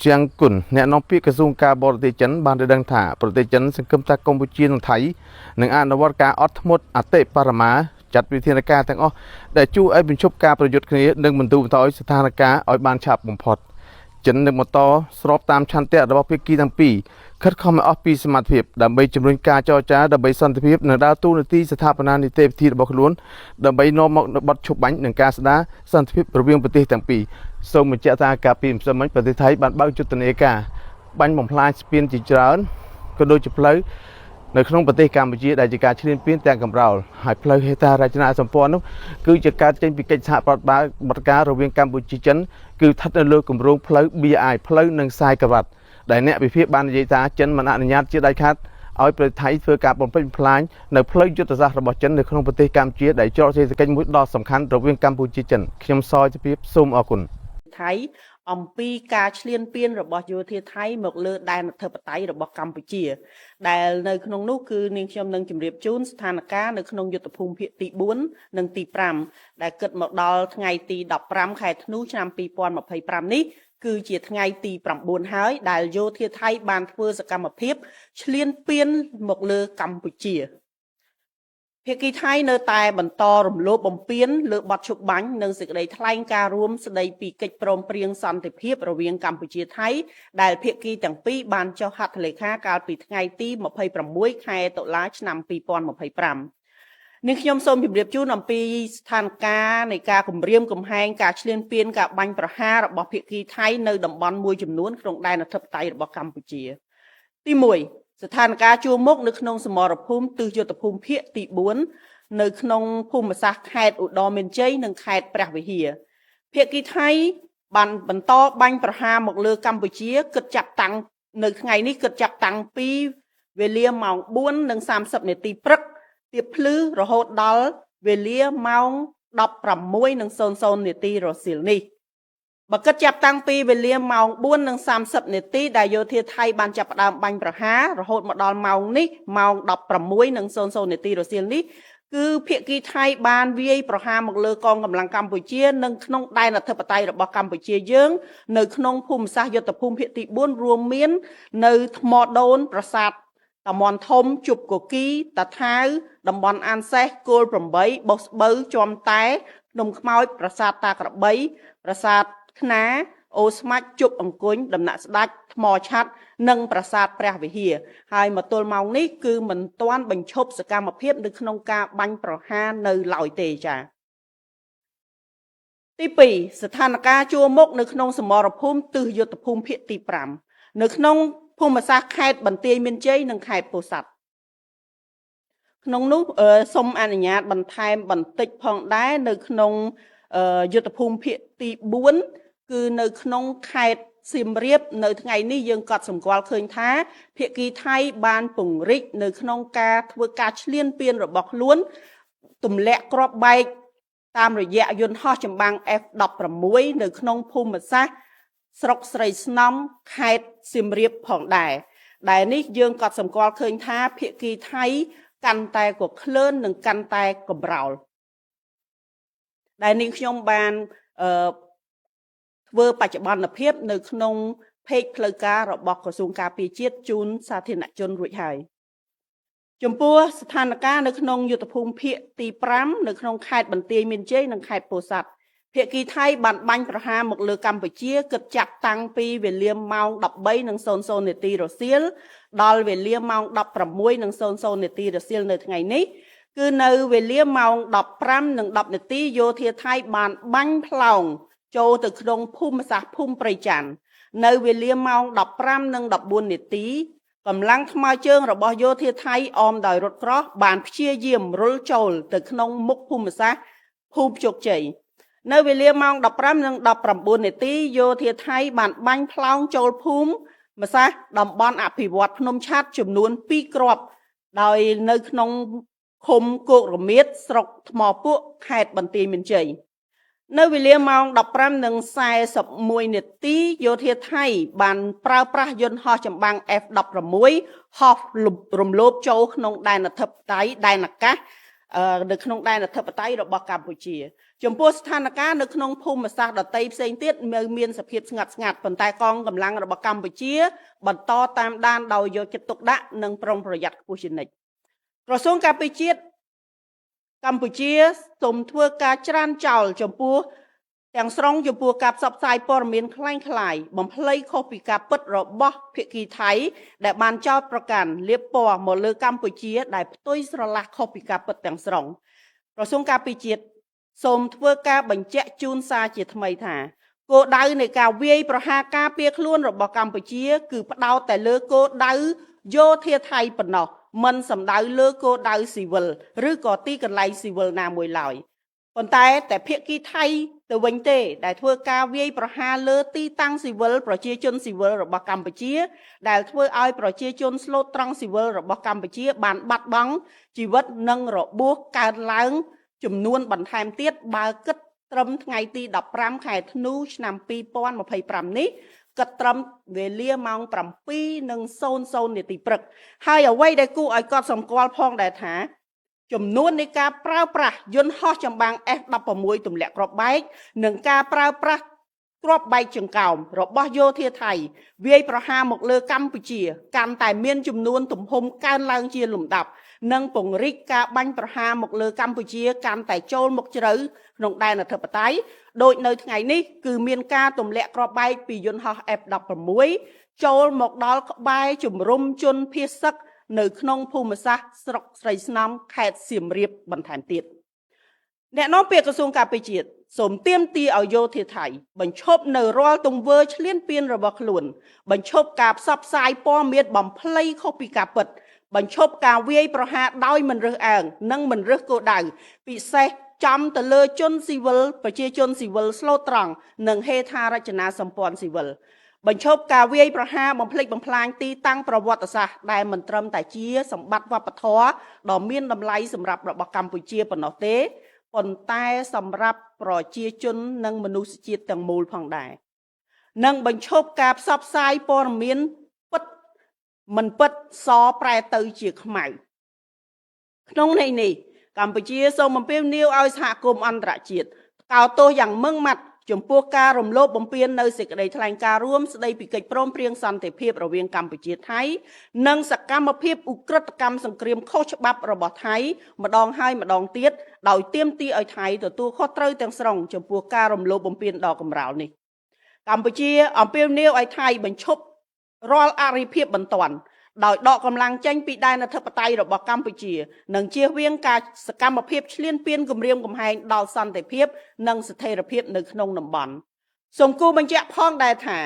ជាងគុនអ្នកនាំពាក្យក្រសួងការបរទេសចិនបានដឹងថាប្រទេសចិនសង្ឃឹមថាកម្ពុជានិងថៃនឹងអនុវត្តការអត់ធ្មត់អតិបរមាចាត់វិធានការទាំងអស់ដែលជួយឲ្យបញ្ឈប់ការប្រយុទ្ធគ្នានិងបន្តស្ថានភាពឲ្យបានឆាប់បំផុតចិននឹងបន្តស្របតាមឆន្ទៈរបស់ភាគីទាំងពីរខិតខំឲ្យអស់ពីសមត្ថភាពដើម្បីជំរុញការចរចាដើម្បីសន្តិភាពនិងដើរតួនាទីស្ថាបនានីតិវិធីរបស់ខ្លួនដើម្បីនាំមកបទឈប់បាញ់និងការស្ដារសន្តិភាពរវាងប្រទេសទាំងពីរសូមបញ្ជាក់ថាកាលពីម្សិលមិញប្រទេសថៃបានបើកយុទ្ធនាការបាញ់បំផ្លាញស្ពានជាច្រើនក៏ដូចជាផ្លូវនៅក្នុងប្រទេសកម្ពុជាដែលជាការឈ្លានពានទាំងកំរោលហើយផ្លូវហេដ្ឋារចនាសម្ព័ន្ធនោះគឺជាការចេញពីកិច្ចសហប្រតិបត្តិការរវាងកម្ពុជាចិនគឺស្ថិតនៅលើគម្រោងផ្លូវ BRI ផ្លូវនិងខ្សែក្រវ៉ាត់ដែលអ្នកវិភាគបាននិយាយថាចិនមិនអនុញ្ញាតជាដាច់ខាតឲ្យប្រទេសថៃធ្វើការបំផ្លិចបំផ្លាញនៅផ្លូវយុទ្ធសាស្ត្ររបស់ចិននៅក្នុងប្រទេសកម្ពុជាដែលជាប់សេដ្ឋកិច្ចមួយដ៏សំខាន់រវាងកម្ពុជាចិនខ្ញុំសយជពីសូមអរគុណ ថៃអំពីការឈ្លានពានរបស់យោធាថៃមកលើដែនអធិបតេយ្យរបស់កម្ពុជាដែលនៅក្នុងនោះគឺនាងខ្ញុំនឹងជម្រាបជូនស្ថានភាពនៅក្នុងយុទ្ធភូមិភាគទី4និងទី5ដែលគិតមកដល់ថ្ងៃទី15ខែធ្នូឆ្នាំ2025នេះគឺជាថ្ងៃទី9ហើយដែលយោធាថៃបានធ្វើសកម្មភាពឈ្លានពានមកលើកម្ពុជាភាគីថៃនៅតែបន្តរំលោភបំពានលើបទឈប់បាញ់និងសេចក្តីថ្លែងការណ៍រួមស្តីពីកិច្ចព្រមព្រៀងសន្តិភាពរវាងកម្ពុជាថៃដែលភាគីទាំងពីរបានចុះហត្ថលេខាកាលពីថ្ងៃទី26ខែតុលាឆ្នាំ2025នេះខ្ញុំសូមជម្រាបជូនអំពីស្ថានភាពនៃការគម្រាមកំហែងការឈ្លានពានការបាញ់ប្រហាររបស់ភាគីថៃនៅតំបន់មួយចំនួនក្នុងដែនអធិបតេយ្យរបស់កម្ពុជាទី1ស្ថានភាពជួរមុខនៅក្នុងសមរភូមិទិសយុទ្ធភូមិភាគទី4នៅក្នុងភូមិសាស្ត្រខេត្តឧត្តរមានជ័យនិងខេត្តព្រះវិហារភាគីថៃបានបន្តបាញ់ប្រហារមកលើកម្ពុជាគិតចាប់តាំងនៅថ្ងៃនេះគិតចាប់តាំងពីវេលាម៉ោង 4:30 នាទីព្រឹកទៀបភ្លឺរហូតដល់វេលាម៉ោង 16:00 នាទីរសៀលនេះបើគិតចាប់តាំងពីវេលាម៉ោង 4:30 នាទីដែលយោធាថៃបានចាប់ផ្ដើមបាញ់ប្រហាររហូតមកដល់ម៉ោងនេះម៉ោង 16:00 នាទីរសៀលនេះគឺភាគីថៃបានវាយប្រហារមកលើកងកម្លាំងកម្ពុជានិងក្នុងដែនអធិបតេយ្យរបស់កម្ពុជាយើងនៅក្នុងភូមិសាស្ត្រយុទ្ធភូមិភាគទី4រួមមាននៅថ្មដូនប្រាសាទតាមន់ធំជប់កគីតាថាវតំបន់អានសេះគោល8បោះស្បូវជាំតែភ្នំខ្មោចប្រាសាទតាក្របីប្រាសាទខ្នាអូស្មាច់ជប់អង្គុញដំណាក់ស្ដាច់ថ្មឆាត់និងប្រាសាទព្រះវិហារហើយមកទល់ម៉ោងនេះគឺមិនទាន់បញ្ឈប់សកម្មភាពនៅក្នុងការបាញ់ប្រហារនៅឡើយទេចា៎ទី2ស្ថានភាពជួរមុខនៅក្នុងសមរភូមិទិសយុទ្ធភូមិភាគទី5នៅក្នុងភូមិសាស្ត្រខេត្តបន្ទាយមានជ័យនិងខេត្តពោធិ៍សាត់ក្នុងនោះសូមអនុញ្ញាតបន្ថែមបន្តិចផងដែរនៅក្នុងយុទ្ធភូមិភាគទី4គឺនៅក្នុងខេត្តសៀមរាបនៅថ្ងៃនេះយើងក៏សម្គាល់ឃើញថាភាគីថៃបានពង្រីកនៅក្នុងការធ្វើការឈ្លានពានរបស់ខ្លួនទម្លាក់គ្រាប់បែកតាមរយៈយន្តហោះចម្បាំង F16 នៅក្នុងភូមិសាស្ត្រស្រុកស្រីស្នំខេត្តសៀមរាបផងដែរដែលនេះយើងក៏សម្គាល់ឃើញថាភាគីថៃកាន់តែកក្លឿននិងកាន់តែកំរោលដែលនាងខ្ញុំបានធ្វើបច្ចុប្បន្នភាពនៅក្នុងเพจផ្លូវការរបស់ក្រសួងការពារជាតិជូនសាធារណជនរួចហើយចំពោះស្ថានភាពនៅក្នុងយុទ្ធភូមិភាគទី5នៅក្នុងខេត្តបន្ទាយមានជ័យនិងខេត្តពោធិ៍សាត់ភាគីថៃបានបាញ់ប្រហារមកលើកម្ពុជាគិតចាប់តាំងពីវេលាម៉ោង 13:00 នាទីរសៀលដល់វេលាម៉ោង 16:00 នាទីរសៀលនៅថ្ងៃនេះគឺនៅវេលាម៉ោង 15:10 នាទីយោធាថៃបានបាញ់ផ្លោងចូលទៅក្នុងភូមិសាស្ត្រភូមិព្រៃច័ន្ទនៅវេលាម៉ោង 15:14 នាទីកម្លាំងថ្មើរជើងរបស់យោធាថៃអមដោយរថក្រោះបានព្យាយាមរុលចូលទៅក្នុងមុខភូមិសាស្ត្រភូមិជោគជ័យនៅវេលាម៉ោង 15:19 នាទីយោធាថៃបានបាញ់ផ្លោងចូលភូមិសាស្ត្រតំបន់អភិវឌ្ឍភ្នំឆាតចំនួន2គ្រាប់ដោយនៅក្នុងឃុំគោករមៀតស្រុកថ្មពួកខេត្តបន្ទាយមានជ័យនៅវេលាម៉ោង 15:41 នាទីយោធាថៃបានប្រើប្រាស់យន្តហោះចម្បាំង F16 ហោះរំលោភចូលក្នុងដែនអធិបតេយ្យដែនអាកាសនៅក្នុងដែនអធិបតេយ្យរបស់កម្ពុជាចំពោះស្ថានភាពនៅក្នុងភូមិសាស្ត្រដទៃផ្សេងទៀតមានសភាពស្ងាត់ស្ងាត់ប៉ុន្តែកងកម្លាំងរបស់កម្ពុជាបន្តតាមដានដោយយកចិត្តទុកដាក់និងប្រុងប្រយ័ត្នខ្ពស់ជានិច្ចក្រសួងការពារជាតិកម្ពុជាសូមធ្វើការច្រានចោលចំពោះទាំងស្រុងចំពោះការផ្សព្វផ្សាយព័ត៌មានคล้ายៗបំភ្លៃខុសពីការពិតរបស់ភាគីថៃដែលបានចោទប្រកាន់លាបពណ៌មកលើកម្ពុជាដែលផ្ទុយស្រឡះខុសពីការពិតទាំងស្រុងក្រសួងការពារជាតិសូមធ្វើការបញ្ជាក់ជូនសារជាថ្មីថាគោលដៅនៃការវាយប្រហារការពារខ្លួនរបស់កម្ពុជាគឺផ្ដោតតែលើគោលដៅយោធាថៃប៉ុណ្ណោះមិនសំដៅលើគោលដៅស៊ីវិលឬក៏ទីកន្លែងស៊ីវិលណាមួយឡើយប៉ុន្តែភាគីថៃទៅវិញទេដែលធ្វើការវាយប្រហារលើទីតាំងស៊ីវិលប្រជាជនស៊ីវិលរបស់កម្ពុជាដែលធ្វើឲ្យប្រជាជនស្លូតត្រង់ស៊ីវិលរបស់កម្ពុជាបានបាត់បង់ជីវិតនិងរបួសកើនឡើងចំនួនបន្ថែមទៀតបើគិត ត្រឹមថ្ងៃទី15ខែធ្នូឆ្នាំ2025នេះគិតត្រឹមវេលាម៉ោង 7:00 នាទីព្រឹកហើយអ្វីដែលគួរឲ្យកត់សម្គាល់ផងដែរថាចំនួននៃការប្រើប្រាស់យន្តហោះចម្បាំង F16 ទម្លាក់គ្រាប់បែកនិងការប្រើប្រាស់គ្រាប់បែកចង្កោមរបស់យោធាថៃវាយប្រហារមកលើកម្ពុជាកាន់តែមានចំនួនទំហំកើនឡើងជាលំដាប់និងពង្រីកការបាញ់ប្រហារមកលើកម្ពុជាកាន់តែចូលមកជ្រៅក្នុងដែនអធិបតេយ្យដោយនៅថ្ងៃនេះគឺមានការទម្លាក់គ្រាប់បែកពីយន្តហោះ F16 ចូលមកដល់ក្បែរជំរំជនភៀសសឹកនៅក្នុងភូមិសាស្ត្រស្រុកស្រីស្នំខេត្តសៀមរាបបន្ថែមទៀតអ្នកនាំពាក្យក្រសួងការពារជាតិសូមទាមទារឲ្យយោធាថៃបញ្ឈប់នៅរាល់ទង្វើឈ្លានពានរបស់ខ្លួនបញ្ឈប់ការផ្សព្វផ្សាយព័ត៌មានបំភ្លៃខុសពីការពិតបញ្ឈប់ការវាយប្រហារដោយមិនរើសអើងនិងមិនរើសគោលដៅពិសេសចំទៅលើជនស៊ីវិលប្រជាជនស៊ីវិលស្លូតត្រង់និងហេដ្ឋារចនាសម្ព័ន្ធស៊ីវិលបញ្ឈប់ការវាយប្រហារបំភ្លេចបំផ្លាញទីតាំងប្រវត្តិសាស្ត្រដែលមិនត្រឹមតែជាសម្បត្តិវប្បធម៌ដ៏មានតម្លៃសម្រាប់របស់កម្ពុជាប៉ុណ្ណោះទេប៉ុន្តែសម្រាប់ប្រជាជននិងមនុស្សជាតិទាំងមូលផងដែរនិងបញ្ឈប់ការផ្សព្វផ្សាយព័ត៌មានពិតមិនពិតសប្រែទៅជាខ្មៅក្នុងន័យនេះកម្ពុជាសូមអំពាវនាវឲ្យសហគមន៍អន្តរជាតិកោតទោសយ៉ាងម៉ឺងម៉ាត់ចំពោះការរំលោភបំពាននៅសេចក្តីថ្លែងការណ៍រួមស្តីពីកិច្ចព្រមព្រៀងសន្តិភាពរវាងកម្ពុជាថៃនិងសកម្មភាពឧក្រិដ្ឋកម្មសង្គ្រាមខុសច្បាប់របស់ថៃម្ដងហើយម្ដងទៀតដោយទាមទារឲ្យថៃទទួលខុសត្រូវទាំងស្រុងចំពោះការរំលោភបំពានដ៏កម្រោលនេះកម្ពុជាអំពាវនាវឲ្យថៃបញ្ឈប់រាល់អរិភាពបន្ទាន់ដោយដកកម្លាំងចេញពីដែនអធិបតេយ្យរបស់កម្ពុជានិងជៀសវាងការសកម្មភាពឈ្លានពានគំរាមកំហែងដល់សន្តិភាពនិងស្ថិរភាពនៅក្នុងតំបន់សូមគូបញ្ជាក់ផងដែរថា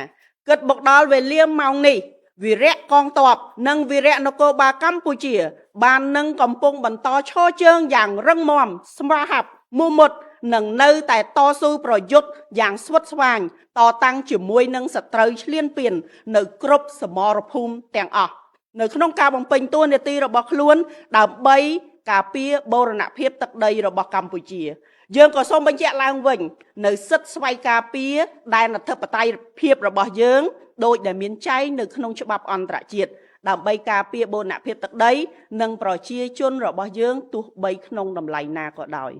គិតមកដល់វេលាម៉ោងនេះវីរៈកងទ័ពនិងវីរៈនគរបាលកម្ពុជាបាននឹងកំពុងបន្តឈរជើងយ៉ាងរឹងមាំស្មារតីមូមុតនឹងនៅតែតស៊ូប្រយុទ្ធយ៉ាងស្វិតស្វាញតតាំងជាមួយនឹងសត្រូវឈ្លានពាននៅគ្រប់សមរភូមិទាំងអស់នៅក្នុងការបំពេញតួនាទីរបស់ខ្លួនដើម្បីការពារបូរណភាពទឹកដីរបស់កម្ពុជាយើងក៏សូមបញ្ជាក់ឡើងវិញនៅសិទ្ធិស្វ័យការពារដែនអធិបតេយ្យភាពរបស់យើងដោយដែលមានចែងនៅក្នុងច្បាប់អន្តរជាតិដើម្បីការពារបូរណភាពទឹកដីនិងប្រជាជនរបស់យើងទោះបីក្នុងតម្លៃណាក៏ដោយ